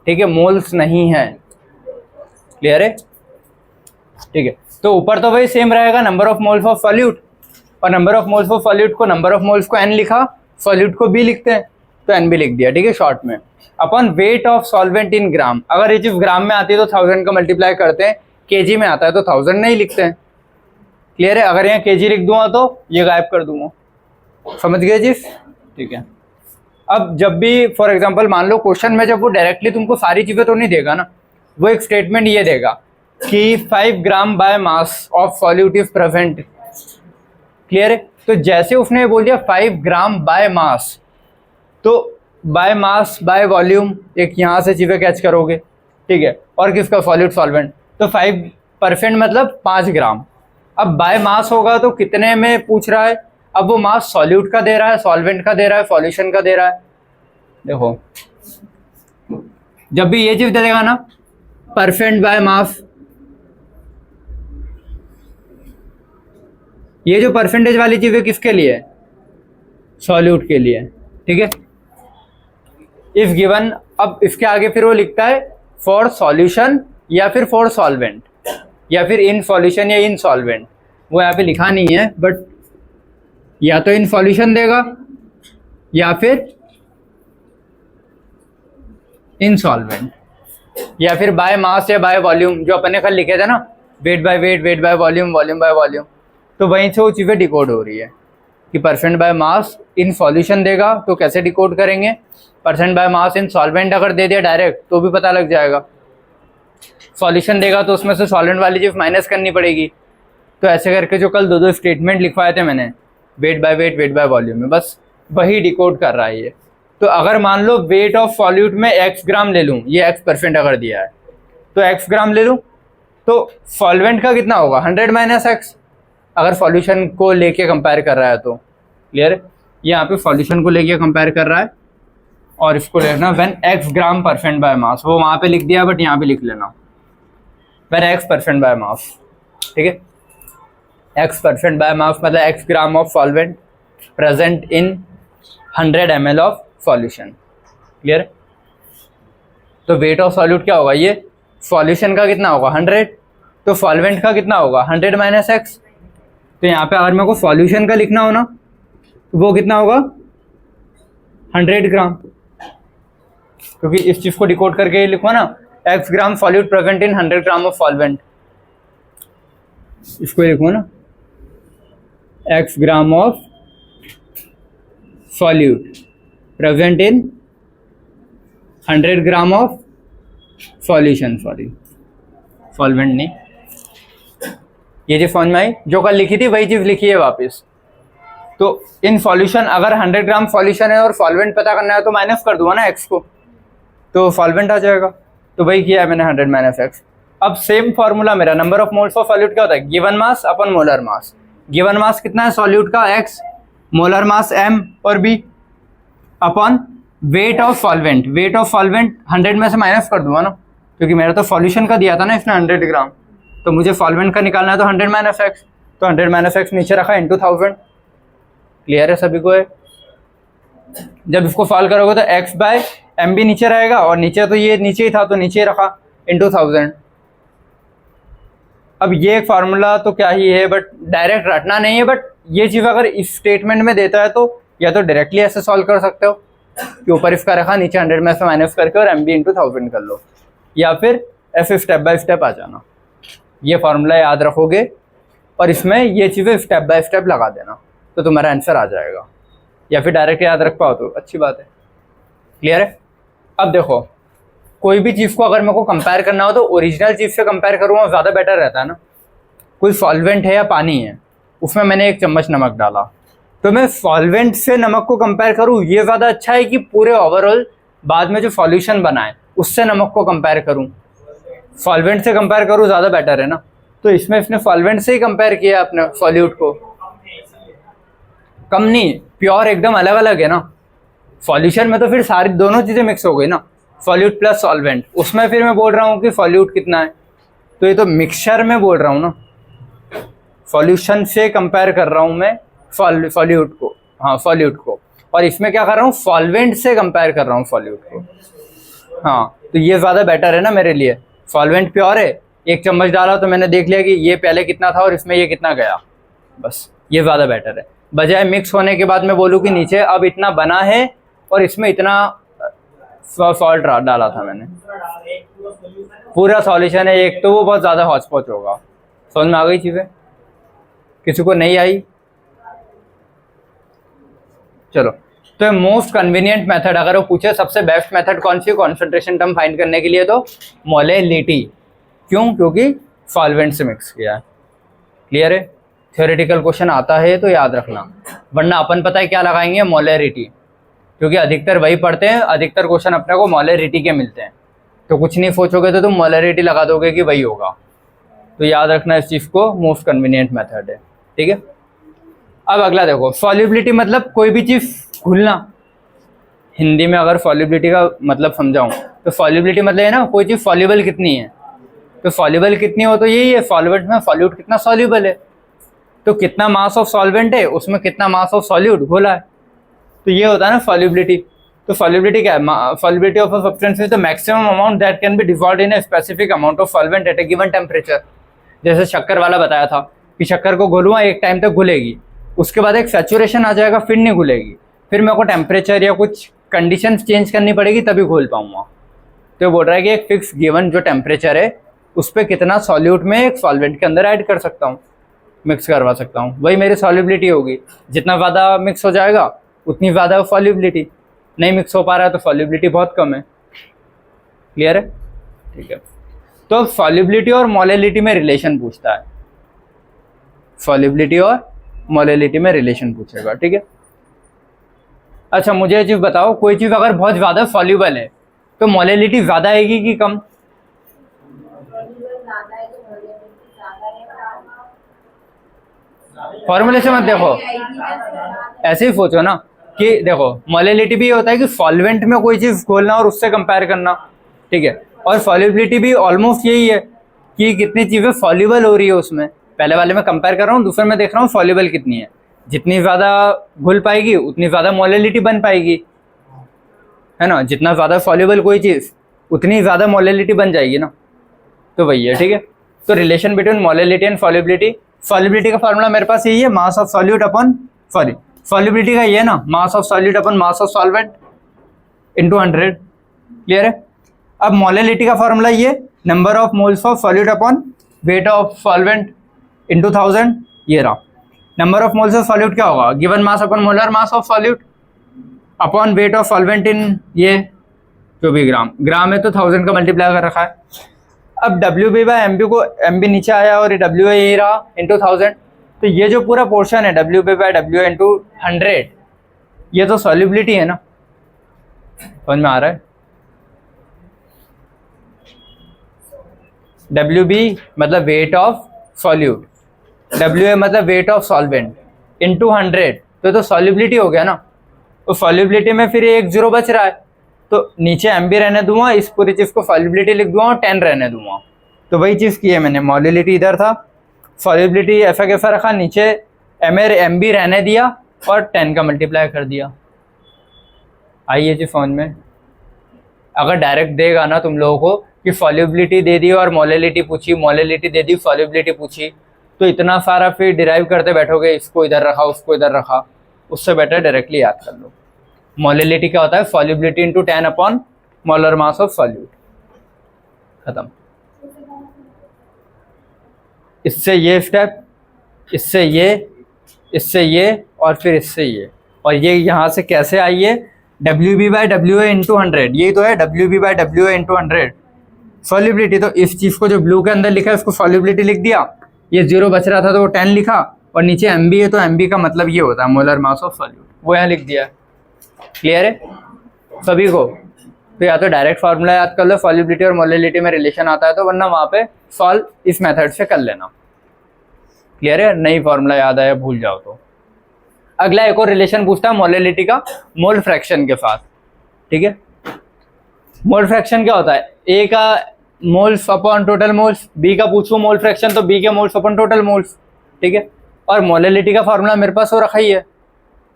ठीक है, मोल्स नहीं है। क्लियर है? ठीक है, तो ऊपर तो वही सेम रहेगा, number of moles of solute, और number of moles of solute को, नंबर ऑफ मोल्स को n लिखा, सॉल्यूट को b लिखते हैं तो n भी लिख दिया। ठीक है, शॉर्ट में। अपन वेट ऑफ सॉल्वेंट इन ग्राम, अगर ये चीज ग्राम में आती है तो 1000 का मल्टीप्लाई करते हैं, kg में आता है तो 1000 नहीं लिखते हैं। क्लियर है? अगर यहाँ kg लिख दूंगा तो ये गायब कर दूंगा। समझ गए चीज? ठीक है। अब जब भी फॉर एग्जांपल मान लो क्वेश्चन में जब वो डायरेक्टली तुमको सारी चीजें तो नहीं देगा ना, वो एक स्टेटमेंट ये देगा कि 5 ग्राम by mass of solute is present. Clear है? तो जैसे उसने बोल दिया 5 ग्राम बाय मास, तो बाय मास बाय वॉल्यूम एक यहाँ से चीजें कैच करोगे। ठीक है, और किसका, सॉल्यूट सॉल्वेंट, तो 5% मतलब 5 ग्राम। अब बाय मास होगा तो कितने में पूछ रहा है, अब वो मास सॉल्यूट का दे रहा है, सॉल्वेंट का दे रहा है, सॉल्यूशन का दे रहा है। देखो जब भी ये चीज दे देगा ना, परसेंट बाय मास, ये जो परसेंटेज वाली चीज है किसके लिए है, सॉल्यूट के लिए। ठीक है, इफ गिवन, अब इसके आगे फिर वो लिखता है फॉर सॉल्यूशन या फिर फॉर सॉल्वेंट या फिर इन सॉल्यूशन या इन सॉल्वेंट, वो यहाँ पे लिखा नहीं है, बट या तो इन सॉल्यूशन देगा या फिर इन सॉल्वेंट, या फिर बाय मास या बाय वॉल्यूम, जो अपन ने कल लिखे थे ना, weight by weight, weight by volume, volume by volume. तो वहीं से वो चीज़ें डिकोड हो रही है कि percent by mass in solution देगा तो कैसे डिकोड करेंगे, percent by mass in solvent अगर दे दिया डायरेक्ट तो भी पता लग जाएगा, सॉल्यूशन देगा तो उसमें से सॉल्वेंट वाली चीज़ माइनस करनी पड़ेगी। तो ऐसे करके जो कल दो स्टेटमेंट लिखवाए थे मैंने, weight by weight, weight by volume में, बस वही डिकोड कर रहा है ये। तो अगर मान लो वेट ऑफ सॉल्यूट में x ग्राम ले लूँ, ये x% अगर दिया है तो x ग्राम ले लूँ, तो सॉल्वेंट का कितना होगा, 100 माइनस x, अगर सॉल्यूशन को लेके कंपेयर कर रहा है तो। क्लियर है? यहाँ पे सॉल्यूशन को लेके कंपेयर कर रहा है और इसको लेना when x gram percent by mass, वो वहाँ पे लिख दिया बट यहाँ पे लिख लेना व्हेन x% बाय मास। ठीक है, x% बाय मास मतलब x gram of solvent present in 100 ml of solution. Clear? तो वेट ऑफ सॉल्यूट क्या होगा, ये सॉल्यूशन का कितना होगा 100, तो सॉल्वेंट का कितना होगा 100 माइनस x। तो यहाँ पे अगर मेरे को सॉल्यूशन का लिखना हो ना तो वो कितना होगा 100 ग्राम, क्योंकि इस चीज को डिकोड करके लिखो ना, x gram solute present in 100 gram of solvent, इसको लिखो ना x gram of solute present in 100 gram of solution, sorry solvent नहीं, ये जो समझ में आई, जो कल लिखी थी वही चीज लिखी है वापस। तो इन सॉल्यूशन अगर 100 ग्राम सॉल्यूशन है और सॉल्वेंट पता करना है तो माइनस कर दूंगा ना x को, तो सॉल्वेंट आ जाएगा। तो वही किया है मैंने 100 माइनस x। अब सेम फॉर्मूला मेरा, number of moles of solute क्या होता है, गिवन मास अपन मोलर मास। गिवन मास कितना है सॉल्यूट का x, मोलर मास m और b upon weight of solvent. Wait of solvent 100 में से माइनस कर दूंगा ना, क्योंकि मेरा तो सॉल्यूशन का दिया था ना इसने 100 ग्राम, तो मुझे सॉल्वेंट का निकालना है तो 100 माइनस x, तो 100 माइनस x नीचे रखा इंटू 1000। क्लियर है सभी को? है जब इसको सॉल्व करोगे तो x बाय एम भी नीचे रहेगा और नीचे तो ये नीचे ही था तो नीचे ही रखा इंटू 1000। अब ये एक फार्मूला तो क्या ही है, बट डायरेक्ट रटना नहीं है, बट ये चीज़ अगर इस स्टेटमेंट में देता है तो या तो डायरेक्टली ऐसे सॉल्व कर सकते हो कि ऊपर इसका रखा, नीचे 100 में से माइनस करके और MB इंटू 1000 कर लो, या फिर ऐसे स्टेप बाय स्टेप आ जाना। ये फार्मूला याद रखोगे और इसमें ये चीज़ें स्टेप बाय स्टेप लगा देना तो तुम्हारा आंसर आ जाएगा, या फिर डायरेक्ट याद रख पाओ तो अच्छी बात है। क्लियर है? अब देखो, कोई भी चीज़ को अगर मेरे को कंपेयर करना हो तो ओरिजिनल चीज़ से कंपेयर करूँगा, ज़्यादा बेटर रहता है ना। कोई सॉल्वेंट है या पानी है, उसमें मैंने 1 चम्मच नमक डाला, तो मैं सॉल्वेंट से नमक को कंपेयर करूँ ये ज़्यादा अच्छा है कि पूरे ओवरऑल बाद में जो सॉल्यूशन बना है उससे नमक को कंपेयर करूँ? सॉल्वेंट से कंपेयर करूँ ज़्यादा बेटर है ना। तो इसमें इसने सॉल्वेंट से ही कंपेयर किया अपने सॉल्यूट को। कम नहीं, प्योर एकदम अलग अलग है ना। सॉल्यूशन में तो फिर सारी दोनों चीज़ें मिक्स हो गई ना, सॉल्यूट प्लस सॉल्वेंट। उसमें फिर मैं बोल रहा हूँ कि सॉल्यूट कितना है, तो ये तो मिक्सचर में बोल रहा हूँ ना, सॉल्यूशन से कंपेयर कर रहा हूँ मैं सॉल्यूट को, हाँ सॉल्यूट को। और इसमें क्या कर रहा हूँ, सॉल्वेंट से कंपेयर कर रहा हूँ सॉल्यूट को। हाँ, तो ये ज़्यादा बेटर है ना मेरे लिए। सॉल्वेंट प्योर है, 1 चम्मच डाला तो मैंने देख लिया कि ये पहले कितना था और इसमें ये कितना गया, बस ये ज़्यादा बेटर है। बजाय मिक्स होने के बाद मैं बोलूँ कि नीचे अब इतना बना है और इसमें इतना सॉल्ट डाला था मैंने, पूरा सॉल्यूशन है एक, तो वो बहुत ज़्यादा हौच पौच होगा। समझ में आ गई चीज़ें? किसी को नहीं आई? चलो, तो मोस्ट कन्वीनियंट मेथड अगर वो पूछे सबसे बेस्ट मेथड कौन सी है कॉन्सेंट्रेशन टर्म फाइंड करने के लिए, तो मोलेलिटी। क्यों? क्योंकि सॉल्वेंट से मिक्स किया है। क्लियर है? थ्योरेटिकल क्वेश्चन आता है तो याद रखना, वरना अपन पता है क्या लगाएंगे, मोलेरिटी, क्योंकि अधिकतर वही पढ़ते हैं, अधिकतर क्वेश्चन अपने को मोलेरिटी के मिलते हैं। तो कुछ नहीं सोचोगे तो तुम मोलेरिटी लगा दोगे कि वही होगा। तो याद रखना इस चीज़ को, मोस्ट कन्वीनियंट मेथड है। ठीक है, अब अगला देखो, सॉल्युबिलिटी मतलब कोई भी चीज़ घुलना। हिंदी में अगर सॉल्युबिलिटी का मतलब समझाऊं तो सॉल्युबिलिटी मतलब है ना, कोई चीज़ सॉल्युबल कितनी है। तो सॉल्युबल कितनी हो तो यही है, सॉल्वेंट में सॉल्यूट कितना सॉल्युबल है, तो कितना मास ऑफ सॉल्वेंट है उसमें कितना मास ऑफ सॉल्यूट घोला है, तो ये होता है ना सॉल्युबिलिटी। तो सॉल्युबिलिटी क्या है? Solubility of a substance is the maximum amount that can be dissolved in a specific amount of solvent at a given temperature. जैसे शक्कर वाला बताया था कि शक्कर को घोलूंगा, एक टाइम तक घुलेगी, उसके बाद एक सैचुरेशन आ जाएगा, फिर नहीं घुलेगी, फिर मेरे को टेम्परेचर या कुछ कंडीशन चेंज करनी पड़ेगी तभी घोल पाऊंगा। तो बोल रहा है कि एक फिक्स गिवन जो टेम्परेचर है उस पर कितना सॉल्यूट में एक सॉल्वेंट के अंदर ऐड कर सकता हूँ, मिक्स करवा सकता हूँ, वही मेरी सॉल्युबिलिटी होगी। जितना ज़्यादा मिक्स हो जाएगा उतनी ज़्यादा सॉल्युबिलिटी, नहीं मिक्स हो पा रहा है तो सॉल्युबिलिटी बहुत कम है। क्लियर है? ठीक है, तो सॉल्युबिलिटी और मोलेलिटी में रिलेशन पूछता है, सॉल्युबिलिटी और मोलेलिटी में रिलेशन पूछेगा। ठीक है, अच्छा मुझे ये चीज़ बताओ, कोई चीज़ अगर बहुत ज़्यादा सॉल्युबल है तो मोलेलिटी ज़्यादा आएगी कि कम? फॉर्मूले से मत देखो, ऐसे ही सोचो ना कि देखो मोलेलिटी भी होता है कि सॉल्वेंट में कोई चीज़ घोलना और उससे कंपेयर करना। ठीक है, और सॉल्युबिलिटी भी ऑलमोस्ट यही है कि कितनी चीज़ें सॉल्युबल हो रही है उसमें। पहले वाले में कंपेयर कर रहा हूँ, दूसरे में देख रहा हूँ सॉल्युबल कितनी है। जितनी ज़्यादा घुल पाएगी उतनी ज़्यादा मोलेलिटी बन पाएगी, है ना। जितना ज़्यादा सॉल्युबल कोई चीज़ उतनी ज़्यादा मोलेलिटी बन जाएगी ना, तो वही है। ठीक है, तो relation between molality and solubility, solubility का फार्मूला मेरे पास यही है, मास ऑफ सॉल्यूट अपन सॉल्युबिलिटी का ये है ना, मास of solute upon mass of solvent into 100। Clear है? अब मोलेलिटी का फार्मूला ये, number of moles of solute upon weight of solvent into 1000। ये रहा, number of moles of solute क्या होगा, given mass upon molar mass of solute upon weight of solvent in ये जो भी ग्राम है तो 1000 का मल्टीप्लाई कर रखा है। अब WB बाय MB को, MB नीचे आया और WA यही रहा इंटू 1000, तो ये जो पूरा पोर्शन है WB बाय WA इंटू 100, ये तो सॉल्युबिलिटी है ना। समझ में आ रहा है? WB मतलब वेट ऑफ सॉल्यूट, WA मतलब वेट ऑफ सॉल्वेंट इंटू 100, तो सॉल्युबिलिटी हो गया ना। तो सॉल्युबिलिटी में फिर एक 0 बच रहा है, तो नीचे MB रहने दूंगा, इस पूरी चीज़ को सॉल्युबिलिटी लिख दूंगा और 10 रहने दूंगा। तो वही चीज़ की है मैंने, मोलेलिटी इधर था, सॉल्युबिलिटी ऐसा कैसा रखा, नीचे MB रहने दिया और 10 का मल्टीप्लाई कर दिया। आइए जी समझ में। अगर डायरेक्ट देगा ना तुम लोगों को कि सॉल्युबिलिटी दे दी और मोलेलिटी पूछी, मोलेलिटी दे दी, सॉल्युबिलिटी पूछी, तो इतना सारा फिर डिराइव करते बैठोगे, इसको इधर रखा उसको इधर रखा, उससे बेटर डायरेक्टली याद कर लो। मोलेलिटी क्या होता है? Solubility into 10 upon molar mass of solute, खत्म। इससे ये स्टेप, इससे ये और फिर इससे ये, और ये यहाँ से कैसे आई है? WB/WA इंटू 100, यही तो है WB/WA इंटू 100 सॉल्युबिलिटी। तो इस चीज को जो ब्लू के अंदर लिखा है उसको सॉल्युबिलिटी लिख दिया, ये 0 बच रहा था तो वो 10 लिखा, और नीचे MB है तो MB का मतलब ये होता है मोलर मास ऑफ सॉल्यूट, वो यहाँ लिख दिया। क्लियर है सभी को? तो या तो डायरेक्ट फार्मूला याद कर लो, सॉल्युबिलिटी और मोलेलिटी में रिलेशन आता है तो, वरना वहाँ पे सॉल्व इस मेथड से कर लेना। क्लियर है? नई फार्मूला याद आया भूल जाओ तो। अगला एक और रिलेशन पूछता है मोलेलिटी का मोल फ्रैक्शन के साथ, ठीक है। मोल फ्रैक्शन क्या होता है? A का moles upon total moles, B का पूछूं मोल फ्रैक्शन तो B के मोल्स अपॉन टोटल मोल्स, ठीक है। और मोलेलिटी का फार्मूला मेरे पास हो रखा ही है,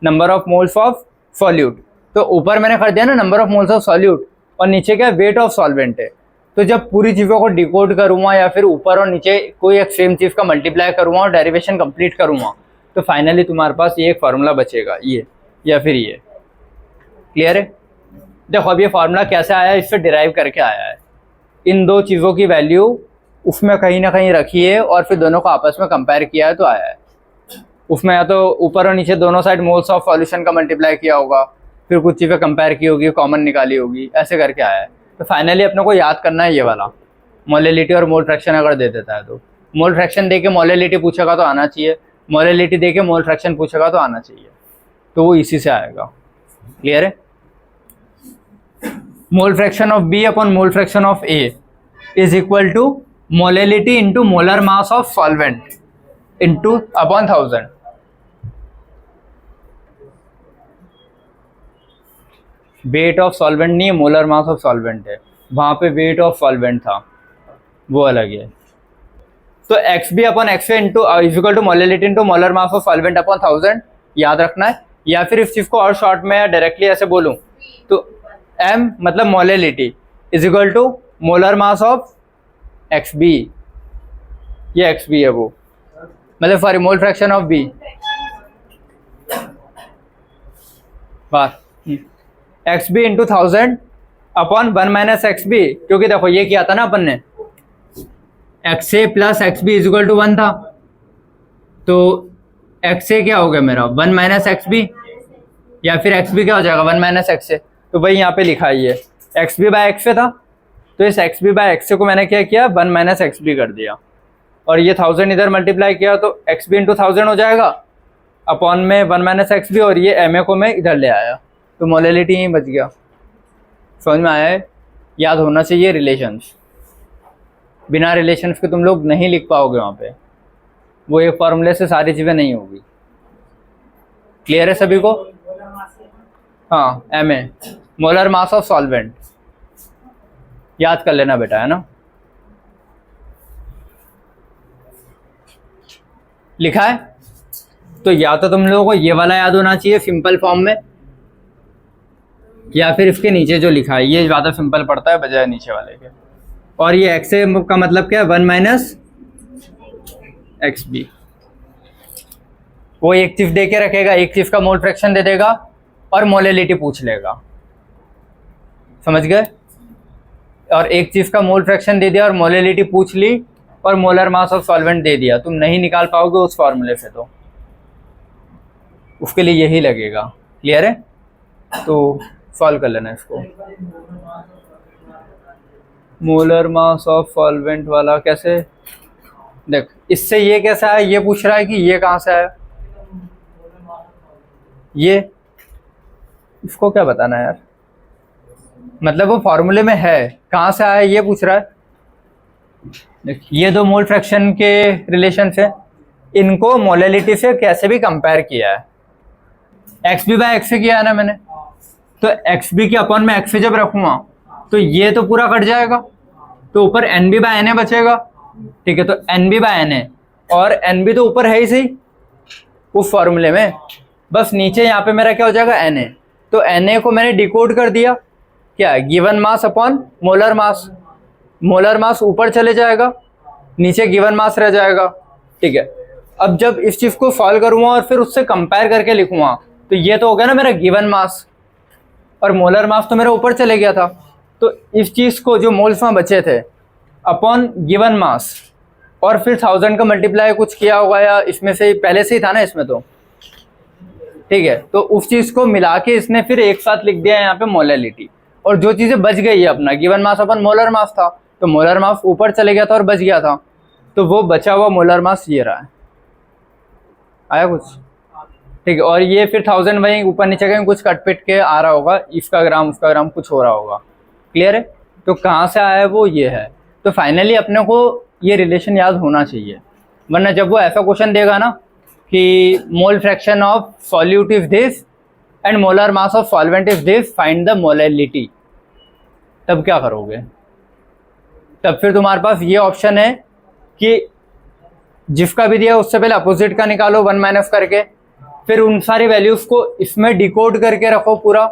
number of moles of solute. तो ऊपर मैंने कर दिया ना number of moles of solute, और नीचे क्या वेट ऑफ सॉल्वेंट है। तो जब पूरी चीज़ों को डिकोड करूँगा या फिर ऊपर और नीचे कोई एक सेम चीज़ का मल्टीप्लाई करूँगा और डेरिवेशन कंप्लीट करूँगा, तो फाइनली तुम्हारे पास ये एक फार्मूला बचेगा, ये या फिर ये। क्लियर है? देखो अब ये फार्मूला कैसे आया, इससे डिराइव करके आया है। इन दो चीज़ों की वैल्यू उसमें कहीं ना कहीं रखी है और फिर दोनों को आपस में कंपेयर किया है तो आया है। उसमें या तो ऊपर और नीचे दोनों साइड मोल्स ऑफ सॉल्यूशन का मल्टीप्लाई किया होगा, फिर कुछ चीज़ें कंपेयर की होगी, कॉमन निकाली होगी, ऐसे करके आया है। तो फाइनली अपने को याद करना है ये वाला, मोलेलिटी और मोल फ्रैक्शन अगर दे देता है तो। मोल फ्रैक्शन दे के मोलेलिटी पूछेगा तो आना चाहिए, मोलेलिटी दे के मोल फ्रैक्शन पूछेगा तो आना चाहिए, तो वो इसी से आएगा। क्लियर है? Mole fraction of B upon mole fraction of A is equal to molality into molar mass of solvent into upon 1000। Weight of solvent नहीं है, मोलर मास ऑफ सॉल्वेंट है, वहां पे वेट ऑफ सॉल्वेंट था, वो अलग है। तो XB upon XA into is equal to molality into molar mass of solvent upon 1000 याद रखना है। या फिर इस चीज को और शॉर्ट में डायरेक्टली ऐसे बोलूं तो M मतलब molality is equal to molar mass of XB, ये XB है वो, मतलब sorry mole fraction of B bar XB into 1000 upon 1 minus XB, क्योंकि देखो ये किया था ना अपन ने, XA plus XB is equal to 1 था, तो XA क्या हो गया मेरा 1 माइनस XB, या फिर XB क्या हो जाएगा 1 माइनस XA। तो भाई यहाँ पे लिखा ही है XB बाय XA था, तो इस XB बाय XA को मैंने क्या किया 1 माइनस XB कर दिया, और ये 1000 इधर मल्टीप्लाई किया तो XB इंटू 1000 हो जाएगा, अपॉन में 1 माइनस XB, और ये MA को मैं इधर ले आया, तो मोलेलिटी ही बच गया। समझ में आया है? याद होना चाहिए रिलेशंस, बिना रिलेशंस के तुम लोग नहीं लिख पाओगे वहाँ पे, वो एक फॉर्मूले से सारी चीज़ें नहीं होगी। क्लियर है सभी को? हाँ, MA molar mass of solvent याद कर लेना बेटा, है ना? लिखा है तो या तो तुम लोगों को ये वाला याद होना चाहिए सिंपल फॉर्म में, या फिर इसके नीचे जो लिखा है ये ज़्यादा सिंपल पड़ता है बजाय नीचे वाले के। और ये XA का मतलब क्या है 1 माइनस XB, वो एक चीज दे के रखेगा, एक चीज का मोल फ्रैक्शन दे देगा और मोलेलिटी पूछ लेगा, समझ गए? और एक चीज का मोल फ्रैक्शन दे दिया और मोलेलिटी पूछ ली और मोलर मास ऑफ सॉल्वेंट दे दिया, तुम नहीं निकाल पाओगे उस फॉर्मूले से, तो उसके लिए यही लगेगा। क्लियर है? तो सॉल्व कर लेना इसको। मोलर मास ऑफ सॉल्वेंट वाला कैसे, देख इससे ये कैसा है, ये पूछ रहा है कि ये कहाँ से आया, ये इसको क्या बताना है यार, मतलब वो फॉर्मूले में है, कहाँ से आया ये पूछ रहा है। देख ये दो मोल फ्रैक्शन के रिलेशन से, इनको मोलेलिटी से कैसे भी कंपेयर किया है, XB बाय XA किया है ना मैंने, तो XB के अपॉन में XA जब रखूंगा तो ये तो पूरा कट जाएगा, तो ऊपर NB बाय NA बचेगा, ठीक है। तो NB बाय NA, और NB तो ऊपर है ही सही उस फॉर्मूले में, बस नीचे यहाँ पे मेरा क्या हो जाएगा NA, तो NA को मैंने डिकोड कर दिया क्या है, given mass upon molar mass. Molar mass ऊपर चले जाएगा, नीचे गिवन मास रह जाएगा, ठीक है। अब जब इस चीज को सॉल्व करूंगा और फिर उससे कंपेयर करके लिखूंगा, तो ये तो हो गया ना मेरा गिवन मास, और मोलर मास तो मेरा ऊपर चले गया था। तो इस चीज को जो मोल्स वहां बचे थे अपॉन गिवन मास, और फिर 1000 का मल्टीप्लाई कुछ किया होगा, या इसमें से पहले से ही था ना इसमें, तो ठीक है। तो उस चीज को मिला के इसने फिर एक साथ लिख दिया यहाँ पे मोलैलिटी। और जो चीजें बच गई है अपना गिवन मास अपन मोलर मास था, तो मोलर मास ऊपर चले गया था और बच गया था, तो वो बचा हुआ मोलर मास ये रहा है। आया कुछ, ठीक है। और ये फिर 1000 वहीं ऊपर नीचे कहीं कुछ कट पिट के आ रहा होगा, इसका ग्राम उसका ग्राम कुछ हो रहा होगा, क्लियर है। तो कहाँ से आया है वो ये है। तो फाइनली अपने को ये रिलेशन याद होना चाहिए, वरना जब वो ऐसा क्वेश्चन देगा ना कि मोल fraction of solute is this and molar mass of solvent is this, find the molality, तब क्या करोगे? तब फिर तुम्हारे पास ये ऑप्शन है कि जिसका भी दिया उससे पहले अपोजिट का निकालो 1 माइनस करके, फिर उन सारी वैल्यूज को इसमें डिकोड करके रखो पूरा,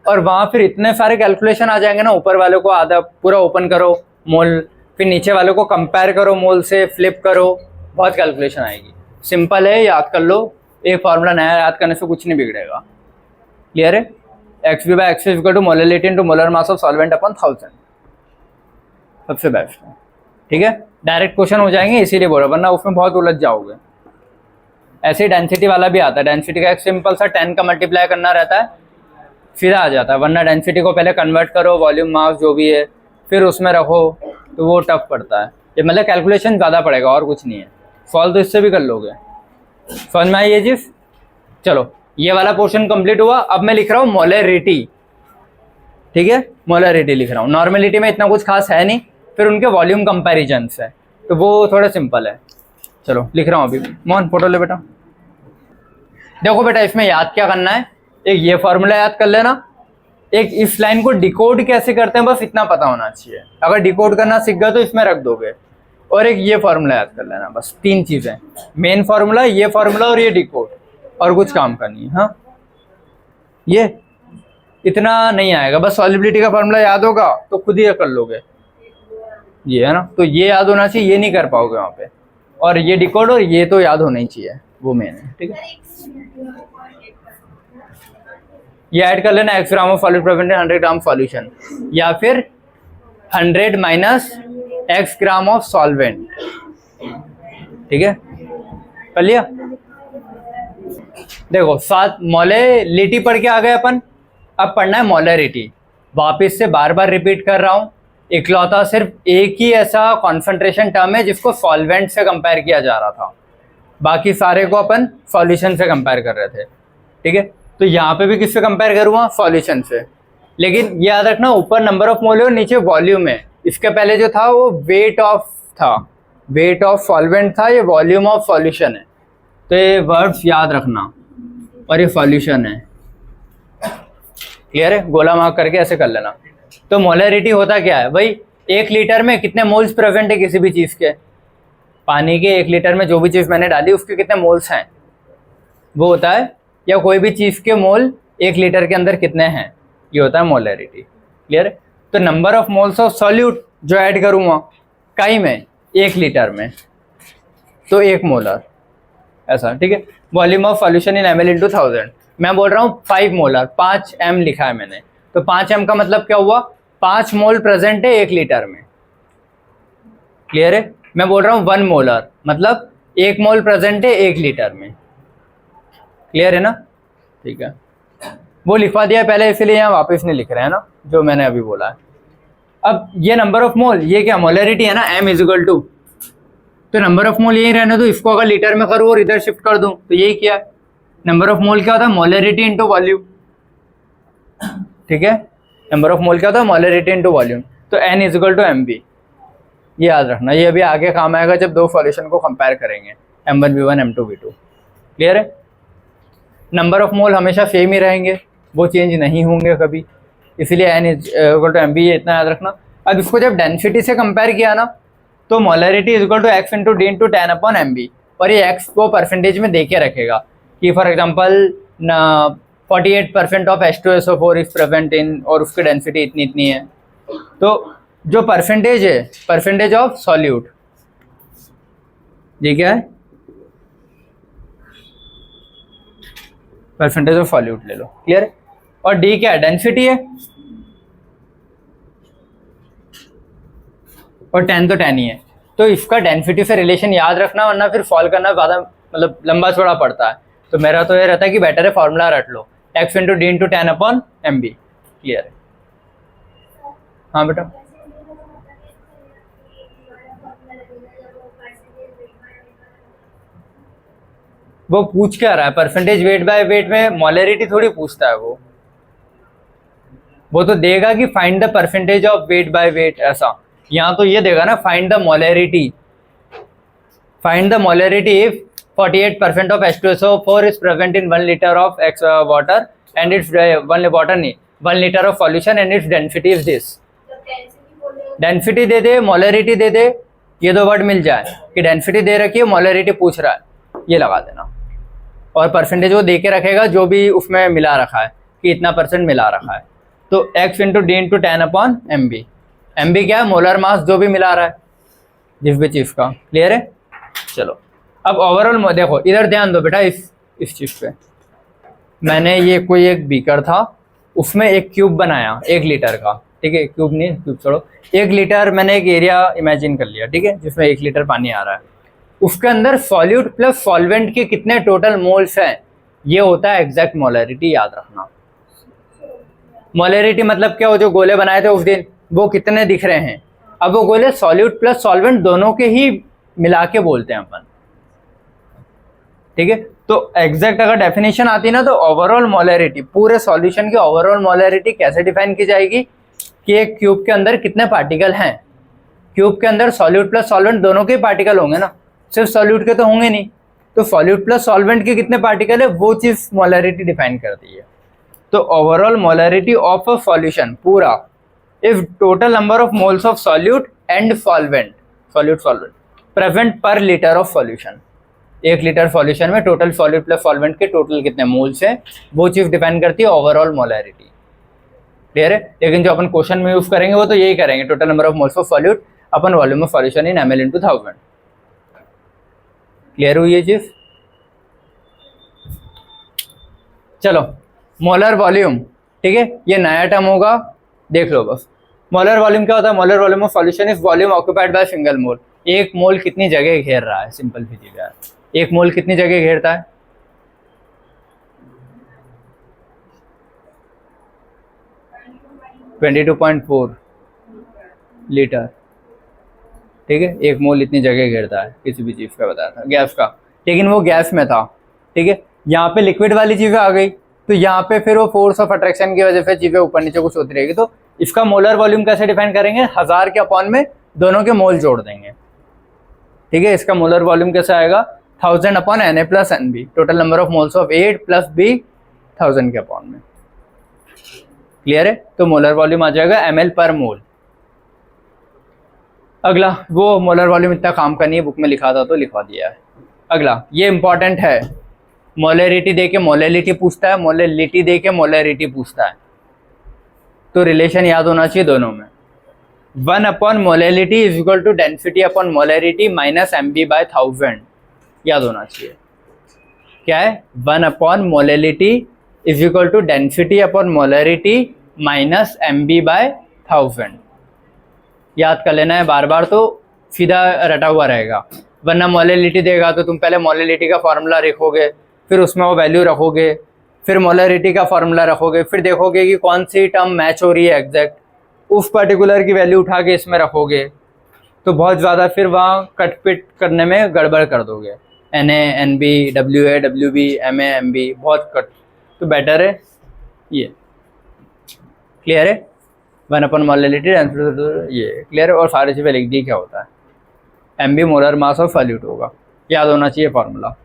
और वहां फिर इतने सारे कैलकुलेशन आ जाएंगे ना, ऊपर वाले को आधा पूरा ओपन करो मोल, फिर नीचे वाले को कंपेयर करो मोल से, फ्लिप करो, बहुत कैलकुलेशन आएगी। सिंपल है, याद कर लो, एक फॉर्मूला नया याद करने से कुछ नहीं बिगड़ेगा, क्लियर है। XV by XV equal to molality into molar mass of solvent upon 1000, सबसे बेस्ट है, ठीक है। डायरेक्ट क्वेश्चन हो जाएंगे इसीलिए बोल रहा, वरना उसमें बहुत उलझ जाओगे। ऐसे ही डेंसिटी वाला भी आता है, डेंसिटी का एक सिंपल सा 10 का मल्टीप्लाई करना रहता है, सीधा आ जाता है। वरना डेंसिटी को पहले कन्वर्ट करो वॉल्यूम मास जो भी है, फिर उसमें रखो, तो वो टफ पड़ता है। ये मतलब कैलकुलेशन ज़्यादा पड़ेगा और कुछ नहीं है। सॉल्व तो इससे भी कर लोगे। समझ में आई ये चीज़? चलो, ये वाला पोर्शन कंप्लीट हुआ। अब मैं लिख रहा हूँ मोलैरिटी, ठीक है, मोलैरिटी लिख रहा हूँ। नॉर्मेलिटी में इतना कुछ खास है नहीं, फिर उनके वॉल्यूम कंपैरिजन है, तो वो थोड़ा सिंपल है। चलो लिख रहा हूँ अभी। मोहन फोटो ले बेटा। देखो बेटा, इसमें याद क्या करना है, एक ये फॉर्मूला याद कर लेना, एक इस लाइन को डिकोड कैसे करते हैं बस इतना पता होना चाहिए। अगर डिकोड करना सीख गए तो इसमें रख दोगे, और एक ये फॉर्मूला याद कर लेना, बस 3 चीजें, मेन फॉर्मूला, ये फॉर्मूला और ये डिकोड, और कुछ काम करनी है। हाँ, ये इतना नहीं आएगा, बस सॉल्युबिलिटी का फॉर्मूला याद होगा तो खुद ही कर लोगे, ये है ना। तो ये याद होना चाहिए, ये नहीं कर पाओगे वहां पे, और ये डिकोड और ये तो याद होना ही चाहिए, वो मेन है, ठीक है। ये ऐड कर लेना, x gram of solid present 100 gram solution, या फिर 100 minus x gram of solvent, ठीक है, कर लिया। देखो, साथ मोलैलिटी पढ़ के आ गए अपन, अब पढ़ना है मोलैरिटी। वापस से बार बार रिपीट कर रहा हूँ, इकलौता सिर्फ एक ही ऐसा कॉन्सेंट्रेशन टर्म है जिसको सॉल्वेंट से कंपेयर किया जा रहा था, बाकी सारे को अपन सॉल्यूशन से कंपेयर कर रहे थे, ठीक है। तो यहाँ पे भी किससे कंपेयर करूँगा? सॉल्यूशन से। लेकिन याद रखना, ऊपर नंबर ऑफ मोल है और नीचे वॉल्यूम है। इसके पहले जो था वो वेट ऑफ था, वेट ऑफ सॉल्वेंट था, ये वॉल्यूम ऑफ सॉल्यूशन है। तो ये वर्ड्स याद रखना, और ये सॉल्यूशन है, क्लियर है। गोला मार्क करके ऐसे कर लेना। तो मोलैरिटी होता क्या है भाई, 1 लीटर में कितने मोल्स प्रेजेंट है किसी भी चीज़ के, पानी के 1 लीटर में जो भी चीज़ मैंने डाली उसके कितने मोल्स हैं, वो होता है, या कोई भी चीज़ के मोल 1 लीटर के अंदर कितने हैं, ये होता है मोलैरिटी, क्लियर है। तो number of moles of solute जो ऐड करूँगा काई में 1 लीटर में, तो 1 मोलर, ऐसा, ठीक है। Volume of solution in ml into 1000, मैं बोल रहा हूँ 5 मोलर, 5 m लिखा है मैंने, तो 5 m का मतलब क्या हुआ, 5 मोल प्रेजेंट है 1 लीटर में, क्लियर है। मैं बोल रहा हूँ 1 मोलर, मतलब 1 मोल प्रेजेंट है 1 लीटर में, क्लियर है ना, ठीक है। वो लिखवा दिया पहले, इसीलिए यहाँ वापस नहीं लिख रहे हैं ना, जो मैंने अभी बोला है। अब ये नंबर ऑफ मोल, ये क्या मोलैरिटी है ना, m इज इक्वल टू, तो नंबर ऑफ मोल यही रहने दो, इसको अगर लीटर में करूँ और इधर शिफ्ट कर दूँ तो यही किया। नंबर ऑफ मोल क्या होता है, मोलैरिटी इंटू वॉल्यूम, ठीक है। नंबर ऑफ मोल क्या होता है, मोलैरिटी इंटू वॉल्यूम, तो n is equal to mv, ये याद रखना। ये अभी आगे काम आएगा जब 2 सॉल्यूशन को कंपेयर करेंगे, m1v1 m2v2, क्लियर है। नंबर ऑफ मोल हमेशा सेम ही रहेंगे, वो चेंज नहीं होंगे कभी, इसलिए n is equal to mv, ये इतना याद रखना। अब इसको जब डेंसिटी से कंपेयर किया ना, तो molarity is equal to x into D into 10 upon mv, और ये x को परसेंटेज में दे के रखेगा कि for example 48% of H2SO4 is present in, और उसकी डेंसिटी इतनी इतनी है। तो जो परसेंटेज है, परसेंटेज ऑफ सॉल्यूट, ये क्या है, परसेंटेज ऑफ सॉल्यूट ले लो, क्लियर है। और डी क्या है, डेंसिटी है, और 10 तो 10 ही है। तो इसका डेंसिटी से रिलेशन याद रखना, वरना फिर सॉल्व करना ज़्यादा मतलब लंबा चौड़ा पड़ता है। तो मेरा तो ये रहता है कि बेटर है फॉर्मूला रट लो, x into D into 10/mb, clear है। हाँ बेटा, वो पूछ क्या रहा है, परसेंटेज वेट बाय वेट में मोलरिटी थोड़ी पूछता है वो तो देगा कि find the percentage of weight by weight, ऐसा। यहाँ तो ये देगा ना, find the molarity, find the molarity if 48% of H2SO4 is present in 1 liter of X water and its 1 liter of solution and its density is this। Density दे दे, molarity दे दे, ये दो वर्ड मिल जाए कि डेंसिटी दे रखी है, मोलरिटी पूछ रहा है, ये लगा देना। और परसेंटेज वो दे के रखेगा जो भी उसमें मिला रखा है कि इतना परसेंट मिला रखा है। तो x into D into 10/mb, mb क्या है, मोलर मास जो भी मिला रहा है जिस भी चीज़ का, क्लियर है। चलो अब ओवरऑल देखो, इधर ध्यान दो बेटा, इस चीज़ पे मैंने ये कोई एक बीकर था, उसमें एक क्यूब बनाया 1 लीटर का, ठीक है, क्यूब नहीं, क्यूब छोड़ो, 1 लीटर मैंने एक एरिया इमेजिन कर लिया, ठीक है, जिसमें 1 लीटर पानी आ रहा है। उसके अंदर सॉल्यूट प्लस सॉल्वेंट के कितने टोटल मोल्स हैं, ये होता है एग्जैक्ट मोलरिटी, याद रखना। मोलरिटी मतलब क्या, वो जो गोले बनाए थे उस दिन, वो कितने दिख रहे हैं। अब वो गोले सॉल्यूट प्लस सॉल्वेंट दोनों के ही मिला के बोलते हैं अपन, ठीक है। तो एग्जैक्ट अगर डेफिनेशन आती ना, तो ओवरऑल मोलरिटी, पूरे सॉल्यूशन की ओवरऑल मोलरिटी कैसे डिफाइन की जाएगी कि एक क्यूब के अंदर कितने पार्टिकल हैं। क्यूब के अंदर सॉल्यूट प्लस सॉल्वेंट दोनों के पार्टिकल होंगे ना, सिर्फ सॉल्यूट के तो होंगे नहीं। तो सॉल्यूट प्लस सॉल्वेंट के कितने पार्टिकल है, वो चीज मोलरिटी डिफाइन करती है। तो overall molarity of a solution पूरा, if total number of moles of solute and solvent, solute solvent present per litre of solution, 1 litre solution में टोटल सॉल्यूट प्लस सॉल्वेंट के टोटल कितने मोल्स हैं, वो चीज डिफाइन करती है ओवरऑल मोलरिटी, क्लियर है। लेकिन जो अपन क्वेश्चन में यूज करेंगे वो तो यही करेंगे, total number of moles of solute upon volume of solution in ml into 1000, clear हुई ये चीज। चलो मोलर वॉल्यूम, ठीक है, ये नया टर्म होगा, देख लो बस। मोलर वॉल्यूम क्या होता है, molar volume of solution is volume occupied by single mole. एक मोल कितनी जगह घेर रहा है, सिंपल सी चीज है, एक मोल कितनी जगह घेरता है, $22.4 लीटर, ठीक है। एक मोल इतनी जगह घेरता है, किसी भी चीज़ का बताया था, गैस का, लेकिन वो गैस में था, ठीक है। यहाँ पे लिक्विड वाली चीज़ें आ गई, तो यहाँ पे फिर वो फोर्स ऑफ अट्रैक्शन की वजह से चीज़ें ऊपर नीचे कुछ होती रहेगी। तो इसका मोलर वॉल्यूम कैसे डिफाइन करेंगे, 1000 के अपॉन में दोनों के मोल जोड़ देंगे, ठीक है। इसका मोलर वॉल्यूम कैसे आएगा, 1000 upon Na plus Nb, total number of moles of A plus B 1000 के अपॉन में, क्लियर है। तो मोलर वॉल्यूम आ जाएगा ml पर मोल। अगला, वो मोलर वॉल्यूम इतना काम का नहीं है, बुक में लिखा था तो लिखवा दिया है। अगला ये इंपॉर्टेंट है, मोलरिटी दे के मोलरिटी पूछता है, मोलरिटी दे के मोलरिटी पूछता है, तो रिलेशन याद होना चाहिए दोनों में। 1 upon molarity is equal to density upon molarity minus mb by 1000, याद होना चाहिए। क्या है, 1 upon molarity is equal to density upon molarity minus mb by 1000, याद कर लेना है बार बार, तो सीधा रटा हुआ रहेगा। वरना मोलरिटी देगा तो तुम पहले मोलरिटी का फॉर्मूला लिखोगे, फिर उसमें वो वैल्यू रखोगे, फिर मोलरिटी का फॉर्मूला रखोगे, फिर देखोगे कि कौन सी टर्म मैच हो रही है एग्जैक्ट, उस पर्टिकुलर की वैल्यू उठा के इसमें रखोगे, तो बहुत ज़्यादा फिर वहाँ कटपिट करने में गड़बड़ कर दोगे। Na, Nb, Wa, Wb, Ma, Mb, बहुत कट, तो बेटर है ये, क्लियर है। 1 अपॉन मोलरिटी, ये क्लियर है। और सारी चीज़ें लिख दी क्या होता है, Mb molar mass of solute होगा, याद होना चाहिए फार्मूला।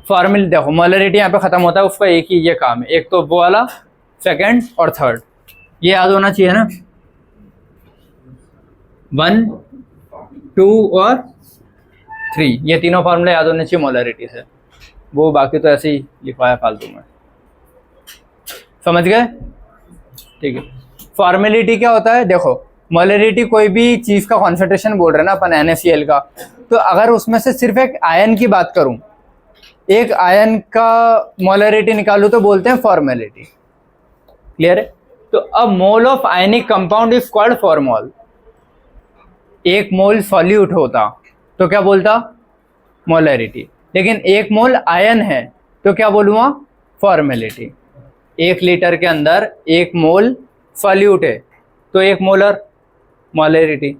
फॉर्मूला देखो, मोलरिटी यहाँ पे खत्म होता है, उसका एक ही ये काम है, एक तो वो वाला, सेकंड और थर्ड, ये याद होना चाहिए ना, 1, 2 और 3, ये तीनों फार्मूले याद होने चाहिए मोलरिटी से। वो बाकी तो ऐसे ही लिखवाया फालतू में। समझ गए? ठीक है। फॉर्मेलिटी क्या होता है, देखो मोलरिटी कोई भी चीज का कॉन्सेंट्रेशन बोल रहे हैं ना अपन NaCl का, तो अगर उसमें से सिर्फ एक आयन की बात करूं, एक आयन का मोलरिटी निकालूं तो बोलते हैं फॉर्मेलिटी। क्लियर है? तो अब mole of ionic compound is called formal. एक मोल सॉल्यूट होता तो क्या बोलता, मोलरिटी। लेकिन एक मोल आयन है तो क्या बोलूँगा, फॉर्मेलिटी। 1 लीटर के अंदर 1 मोल सॉल्यूट है तो 1 मोलर, मोलरिटी।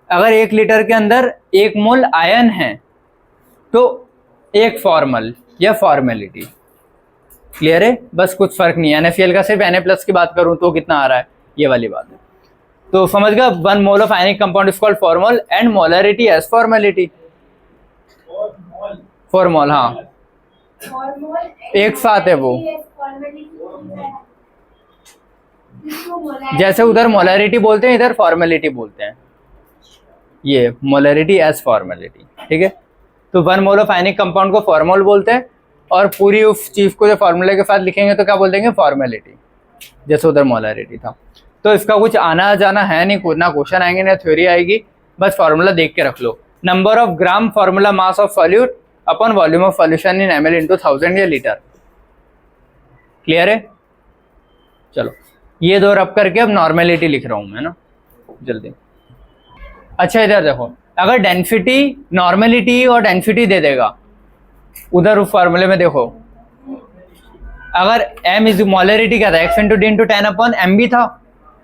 अगर 1 लीटर के अंदर 1 मोल आयन है तो 1 फॉर्मल या फॉर्मेलिटी। क्लियर है? बस कुछ फर्क नहीं है। NaCl का सिर्फ Na+ की बात करूं तो कितना आ रहा है, ये वाली बात है। तो समझ गया, 1 mole of ionic compound is called formal and molarity as formality. Formal, हाँ एक साथ है वो, जैसे उधर मोलरिटी बोलते हैं इधर फॉर्मेलिटी बोलते हैं, ये मोलरिटी एज फॉर्मेलिटी। ठीक है? तो 1 मोल ऑफ आयनिक कंपाउंड को फॉर्मल बोलते हैं और पूरी उस चीज को जो फॉर्मूले के साथ लिखेंगे तो क्या बोल देंगे, फॉर्मेलिटी, जैसे उधर मोलरिटी था। तो इसका कुछ आना जाना है नहीं, ना क्वेश्चन आएंगे ना थ्योरी आएगी, बस फॉर्मूला देख के रख लो। Number of gram formula mass of solute upon volume of solution in ml into 1000 या लीटर। क्लियर है? चलो ये 2 रब करके अब नॉर्मेलिटी लिख रहा हूं मैं ना जल्दी। अच्छा इधर देखो, अगर डेंसिटी नॉर्मेलिटी और डेंसिटी दे देगा उधर उस फॉर्मूले में, देखो अगर m इज मोलरिटी क्या था, x into D into 10/m भी था।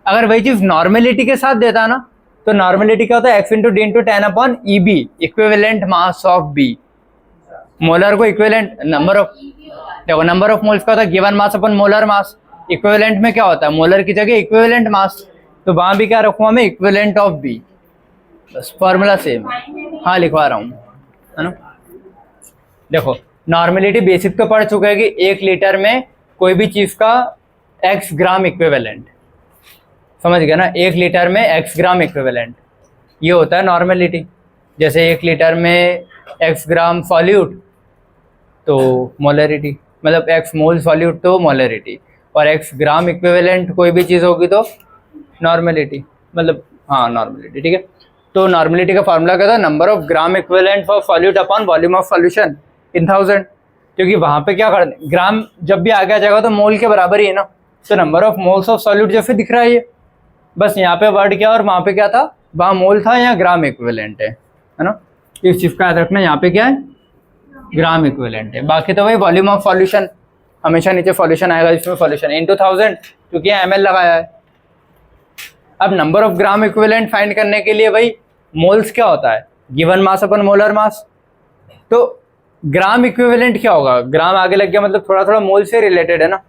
अगर वही चीज नॉर्मेलिटी के साथ देता ना तो नॉर्मेलिटी क्या होता है, x into D into 10/Eb, equivalent mass of B। Molar को इक्विवेलेंट नंबर ऑफ, देखो नंबर ऑफ मोल्स का होता है गिवन मास अपन मोलर मास, इक्विवेलेंट में क्या होता है, मोलर की जगह इक्विवेलेंट मास, तो वहां भी क्या रखूंगा मैं, इक्विवेलेंट ऑफ B। बस फॉर्मूला सेम, हाँ लिखवा रहा हूँ, है ना। देखो नॉर्मेलिटी बेसिक तो पढ़ चुके हैं कि 1 लीटर में कोई भी चीज का x ग्राम इक्विवेलेंट, समझ गया ना, 1 लीटर में x ग्राम इक्विवेलेंट, ये होता है नॉर्मेलिटी। जैसे 1 लीटर में x ग्राम सॉल्यूट तो मोलरिटी, मतलब x मोल सॉल्यूट तो मोलरिटी, और x ग्राम इक्विवेलेंट कोई भी चीज़ होगी तो नॉर्मेलिटी, मतलब हाँ नॉर्मेलिटी। ठीक है? तो नॉर्मेलिटी का फार्मूला क्या था, number of gram equivalent for solute upon volume of solution इन 1000। क्योंकि वहाँ पे क्या कर, ग्राम जब भी आगे आ जाएगा तो मोल के बराबर ही है ना, तो number of moles of solute जैसे दिख रहा है ये, बस यहाँ पे वर्ड क्या और वहाँ पे क्या था, वहाँ मोल था, यहाँ ग्राम इक्विवेलेंट है ना। इस चीज का याद रखना, यहाँ पे क्या है, ग्राम इक्विवेलेंट है। बाकी तो वही वॉल्यूम ऑफ सॉल्यूशन, हमेशा नीचे सॉल्यूशन आएगा जिसमें सॉल्यूशन इनटू 1000, क्योंकि ml लगाया है। अब number of gram equivalent find करने के लिए भाई मोल्स क्या होता है, गिवन मास अपन मोलर मास, तो ग्राम इक्विवेलेंट क्या होगा, ग्राम आगे लग गया मतलब थोड़ा थोड़ा मोल से रिलेटेड है ना,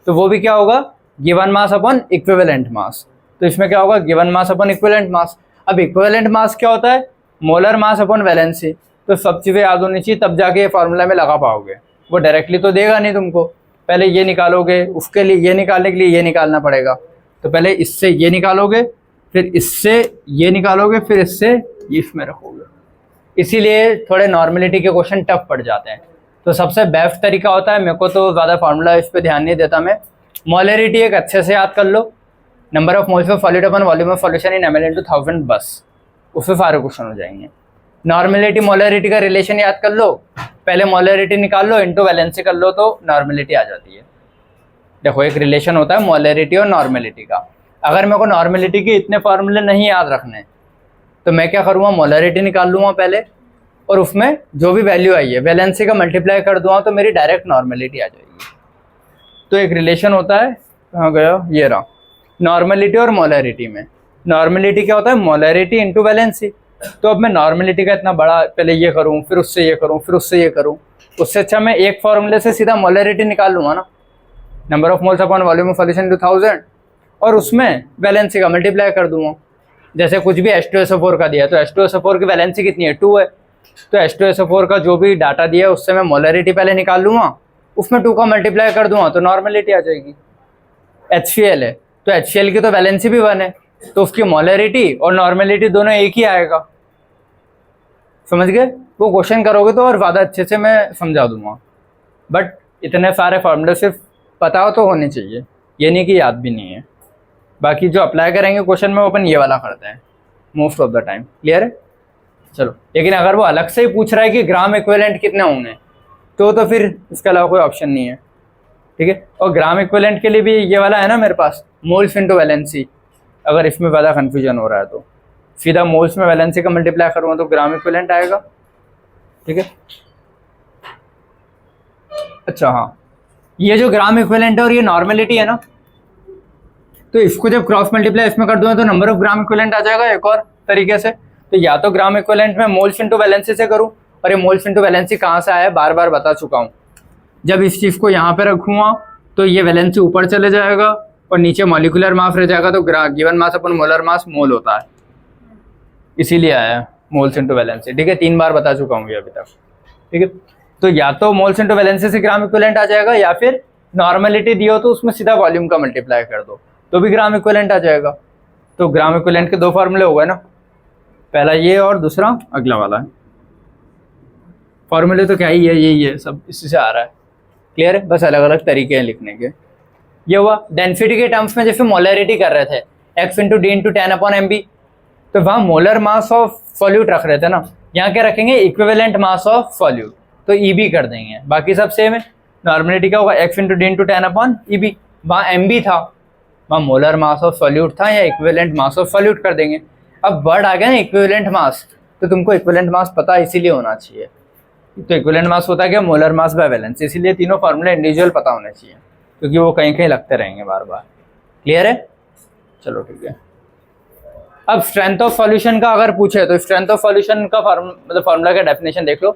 तो वो भी क्या होगा, गिवन मास अपन इक्विवेलेंट मास। तो इसमें क्या होगा, गिवन मास अपन इक्विवेलेंट मास। अब इक्विवेलेंट मास क्या होता है, मोलर मास अपन वैलेंसी। तो सब चीज़ें याद होनी चाहिए, तब जाके ये फार्मूला में लगा पाओगे। वो डायरेक्टली तो देगा नहीं तुमको, पहले ये निकालोगे, उसके लिए ये निकालने के लिए ये निकालना पड़ेगा। तो पहले इससे ये निकालोगे, फिर इससे ये निकालोगे, फिर इससे इसमें रखोगे। इसीलिए थोड़े नॉर्मेलिटी के क्वेश्चन टफ पड़ जाते हैं। तो सबसे बेस्ट तरीका होता है, मेरे को तो ज़्यादा फार्मूला इस पर ध्यान नहीं देता मैं, मोलरिटी एक अच्छे से याद कर लो, number of moles of solute upon volume of solution in ml into 1000, बस उससे सारे क्वेश्चन हो जाएंगे। नॉर्मेलिटी मोलरिटी का रिलेशन याद कर लो, पहले मोलरिटी निकाल लो, इंटू वैलेंसी कर लो तो नॉर्मेलिटी आ जाती है। देखो एक रिलेशन होता है मोलरिटी और नॉर्मेलिटी का। अगर मेरे को नॉर्मेलिटी के इतने फार्मूले नहीं याद रखने तो मैं क्या करूँगा, मोलरिटी निकाल लूँगा पहले, और उसमें जो भी वैल्यू आई है वैलेंसी का मल्टीप्लाई कर दूँगा तो मेरी डायरेक्ट नॉर्मेलिटी आ जाएगी। तो एक रिलेशन होता है, कहाँ गया, ये रहा, नॉर्मेलिटी और मोलरिटी में। नॉर्मेलिटी क्या होता है, मोलरिटी इंटू वैलेंसी। तो अब मैं नॉर्मेलिटी का इतना बड़ा पहले ये करूँ, फिर उससे ये करूँ, फिर उससे ये करूँ, उससे अच्छा मैं एक फॉर्मूले से सीधा मोलरिटी निकाल लूँगा ना, number of moles upon volume of solution into 1000, और उसमें वैलेंसी का मल्टीप्लाई कर दूँगा। जैसे कुछ भी H2SO4 का दिया है तो H2SO4 की वैलेंसी कितनी है, 2 है, तो H2SO4 का जो भी डाटा दिया है उससे मैं मोलरिटी पहले निकाल लूँगा, उसमें 2 का मल्टीप्लाई कर दूँगा तो नॉर्मेलिटी आ जाएगी। HCl है तो HCl की तो वैलेंसी भी 1 है, तो उसकी मोलरिटी और नॉर्मेलिटी दोनों एक ही आएगा। समझ गए? वो क्वेश्चन करोगे तो और ज़्यादा अच्छे से मैं समझा दूंगा, बट इतने सारे फॉर्मूले सिर्फ पता हो तो होने चाहिए। ये नहीं कि याद भी नहीं है, बाकी जो अप्लाई करेंगे क्वेश्चन में वो अपन ये वाला करते हैं most of the time. Clear है? चलो, लेकिन अगर वो अलग से ही पूछ रहा है कि ग्राम इक्विवेलेंट कितने होंगे तो फिर इसके अलावा कोई ऑप्शन नहीं है। ठीक है, और ग्राम इक्विवेलेंट के लिए भी ये वाला है ना मेरे पास, मोल्स इनटू वैलेंसी। अगर इसमें ज़्यादा कन्फ्यूजन हो रहा है तो सीधा मोल्स में वैलेंसी का मल्टीप्लाई करूँगा तो ग्राम इक्विवेलेंट आएगा। ठीक है, अच्छा हाँ, ये जो ग्राम इक्विवेलेंट है और ये नॉर्मेलिटी है ना, तो इसको जब क्रॉस मल्टीप्लाई इसमें कर दूंगा तो नंबर ऑफ ग्राम इक्विवेलेंट आ जाएगा एक और तरीके से। तो या तो ग्राम इक्विवेलेंट में मोल्स इनटू वैलेंसी से करूं, और ये मोल्स इनटू वैलेंसी कहाँ से आया बार बार बता चुका हूँ। जब इस चीज़ को यहाँ पे रखूँगा तो ये वैलेंसी ऊपर चले जाएगा और नीचे मॉलिक्यूलर मास रह जाएगा, तो गिवन मास अपन मोलर मास मोल होता है, इसीलिए आया मोल्स इनटू वैलेंसी। ठीक है, 3 बार बता चुका हूँ ये अभी तक। ठीक है, तो या तो मोल्स इनटू वैलेंसी से ग्राम इक्विवेलेंट आ जाएगा, या फिर नॉर्मेलिटी दी हो तो उसमें सीधा वॉल्यूम का मल्टीप्लाई कर दो तो भी ग्राम इक्विवेलेंट आ जाएगा। तो ग्राम इक्विवेलेंट के 2 फॉर्मूले हो गए ना, पहला ये और दूसरा अगला वाला है। फॉर्मूले तो क्या ही है, यही है, सब इसी से आ रहा है। क्लियर है? बस अलग अलग तरीके हैं लिखने के। ये हुआ डेंसिटी के टर्म्स में, जैसे मोलरिटी कर रहे थे x into D into 10/mb, तो वहाँ मोलर मास ऑफ सॉल्यूट रख रहे थे ना, यहाँ क्या रखेंगे इक्विवेलेंट मास ऑफ सॉल्यूट, तो EB कर देंगे, बाकी सब सेम है। नॉर्मेलिटी का होगा x into D into 10/EB, वहाँ MB था, वहाँ मोलर मास ऑफ सॉल्यूट था, या इक्विवेलेंट मास ऑफ सॉल्यूट कर देंगे। अब वर्ड आ गया ना इक्विवेलेंट मास, तो तुमको इक्विवेलेंट मास पता इसीलिए होना चाहिए। तो इक्विवेलेंट मास होता है क्या, मोलर मास बाय वैलेंस, इसीलिए तीनों फॉर्मूले इंडिविजुअल पता होने चाहिए, क्योंकि वो कहीं कहीं लगते रहेंगे बार बार। क्लियर है? चलो ठीक है। अब स्ट्रेंथ ऑफ सॉल्यूशन का अगर पूछे तो स्ट्रेंथ ऑफ सॉल्यूशन का फॉर्मूला का डेफिनेशन देख लो।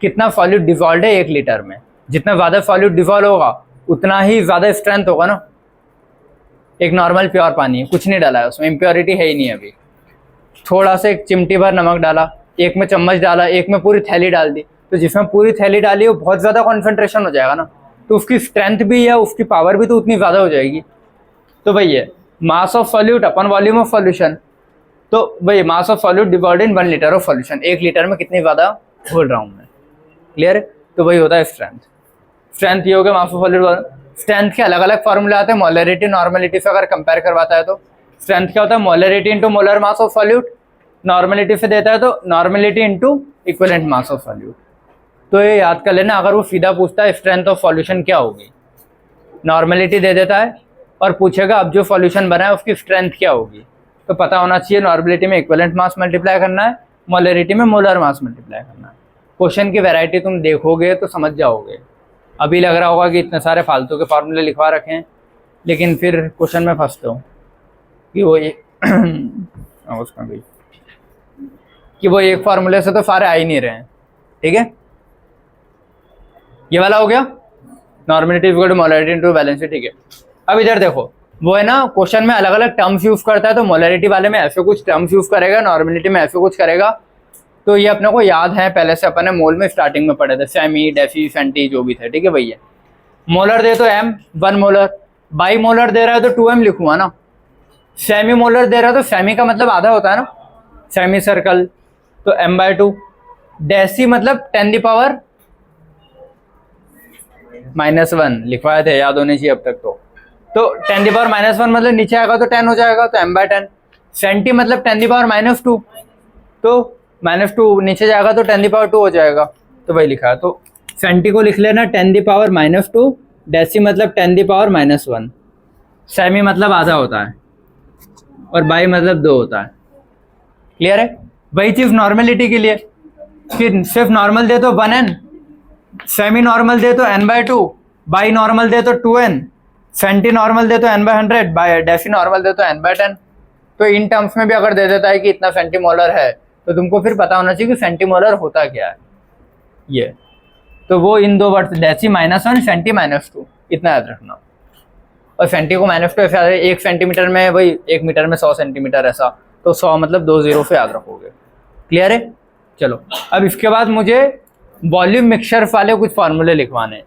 कितना सॉल्यूट डिवॉल्व है 1 लीटर में, जितना ज़्यादा सॉल्यूट डिवॉल्व होगा उतना ही ज़्यादा स्ट्रेंथ होगा ना। एक नॉर्मल प्योर पानी है, कुछ नहीं डाला है उसमें, इम्प्योरिटी है ही नहीं अभी, थोड़ा सा एक चिमटी भर नमक डाला, एक में चम्मच डाला, एक में पूरी थैली डाल दी, तो जिसमें पूरी थैली डाली वो बहुत ज़्यादा कॉन्सेंट्रेशन हो जाएगा ना, तो उसकी स्ट्रेंथ भी है, उसकी पावर भी तो उतनी ज़्यादा हो जाएगी। तो भाई ये मास of solute upon volume of solution, तो भाई मास of solute divided in 1 litre of solution, 1 litre में कितनी ज़्यादा बोल रहा हूँ मैं। क्लियर है? तो वही होता है स्ट्रेंथ। स्ट्रेंथ ये हो गया मास ऑफ सॉल्यूट। स्ट्रेंथ के अलग अलग फॉर्मूले आते हैं, मोलरिटी नॉर्मेलिटी से अगर कंपेयर करवाता है तो स्ट्रेंथ क्या होता है, molarity into molar mass of solute, normality से देता है तो normality into equivalent mass of solute. तो ये याद कर लेना, अगर वो सीधा पूछता है स्ट्रेंथ ऑफ सॉल्यूशन क्या होगी, नॉर्मेलिटी दे देता है और पूछेगा अब जो सॉल्यूशन बना है उसकी स्ट्रेंथ क्या होगी, तो पता होना चाहिए नॉर्मेलिटी में इक्विवेलेंट मास मल्टीप्लाई करना है, मोलरिटी में मोलर मास मल्टीप्लाई करना है। क्वेश्चन की वैरायटी तुम देखोगे तो समझ जाओगे। अभी लग रहा होगा कि इतने सारे फालतू के फार्मूले लिखवा रखे हैं, लेकिन फिर क्वेश्चन में फंसते हो कि वो उसमें भी कि वो एक फार्मूले से तो सारे आ ही नहीं रहे हैं। ठीक है, ये वाला हो गया normality equal to molarity into valency. ठीक है, अब इधर देखो, वो है ना क्वेश्चन में अलग अलग टर्म्स यूज करता है, तो मोलरिटी वाले में ऐसे कुछ टर्म्स यूज करेगा, नॉर्मेलिटी में ऐसे कुछ करेगा। तो ये अपने को याद है, पहले से अपने मोल में स्टार्टिंग में पढ़े थे, सेमी डेफी फेंटी जो भी थे। ठीक है भैया, मोलर दे तो m 1 मोलर, बाई मोलर दे रहा है तो 2m लिखूंगा ना, सेमी मोलर दे रहा है तो सेमी का मतलब आधा होता है ना, सेमी सर्कल, तो m/2, डेसी मतलब 10⁻⁻1 लिखवाए थे, याद होने चाहिए अब तक। तो 10⁻⁻1 मतलब नीचे आएगा तो 10 हो जाएगा, तो m/10। सेंटी मतलब 10⁻⁻2, तो -2 नीचे जाएगा तो 10⁻2 हो जाएगा, तो वही लिखा है। तो सेंटी को लिख लेना 10⁻⁻2, डेसी मतलब 10⁻⁻1, सेमी मतलब आधा होता है और बाई मतलब 2 होता है। क्लियर है? वही चीज नॉर्मेलिटी के लिए, कि सिर्फ नॉर्मल दे तो 1n, सेमी नॉर्मल दे तो n/2, बाई नॉर्मल दे तो 2n, सेंटी नॉर्मल दे तो n/100, बाई डेसी नॉर्मल दे तो n/10। तो इन टर्म्स में भी अगर दे देता है कि इतना सेंटीमोलर है, तो तुमको फिर पता होना चाहिए कि सेंटीमोलर होता क्या है। ये तो वो इन 2 वर्ड, डेसी -1, सेंटी -2, इतना याद रखना। और सेंटी को -2 ऐसे 1 सेंटीमीटर में, वही 1 मीटर में 100 सेंटीमीटर, ऐसा तो 100 मतलब 2 0 से याद रखोगे। क्लियर है? चलो, अब इसके बाद मुझे वॉल्यूम मिक्सचर वाले कुछ फार्मूले लिखवाने,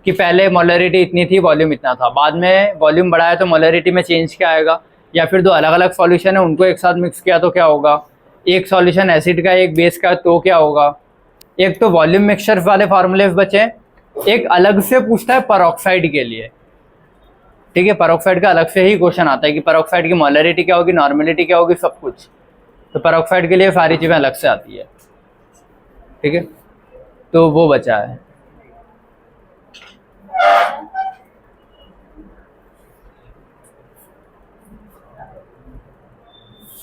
कि पहले मोलरिटी इतनी थी, वॉल्यूम इतना था, बाद में वॉल्यूम बढ़ाया तो मोलरिटी में चेंज क्या आएगा, या फिर 2 अलग अलग सॉल्यूशन है उनको एक साथ मिक्स किया तो क्या होगा, एक सॉल्यूशन एसिड का एक बेस का तो क्या होगा। एक तो वॉल्यूम मिक्सचर वाले फार्मूले बचे, एक अलग से पूछता है परऑक्साइड के लिए। ठीक है, पेरोक्साइड का अलग से ही क्वेश्चन आता है कि पेरोक्साइड की मोलरिटी क्या होगी, नॉर्मेलिटी क्या होगी, सब कुछ। तो पेरोक्साइड के लिए सारी चीज़ें अलग से आती है। ठीक है, तो वो बचा है।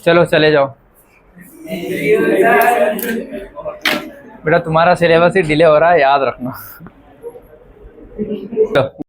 चलो चले जाओ बेटा, तुम्हारा सिलेबस ही डिले हो रहा है, याद रखना।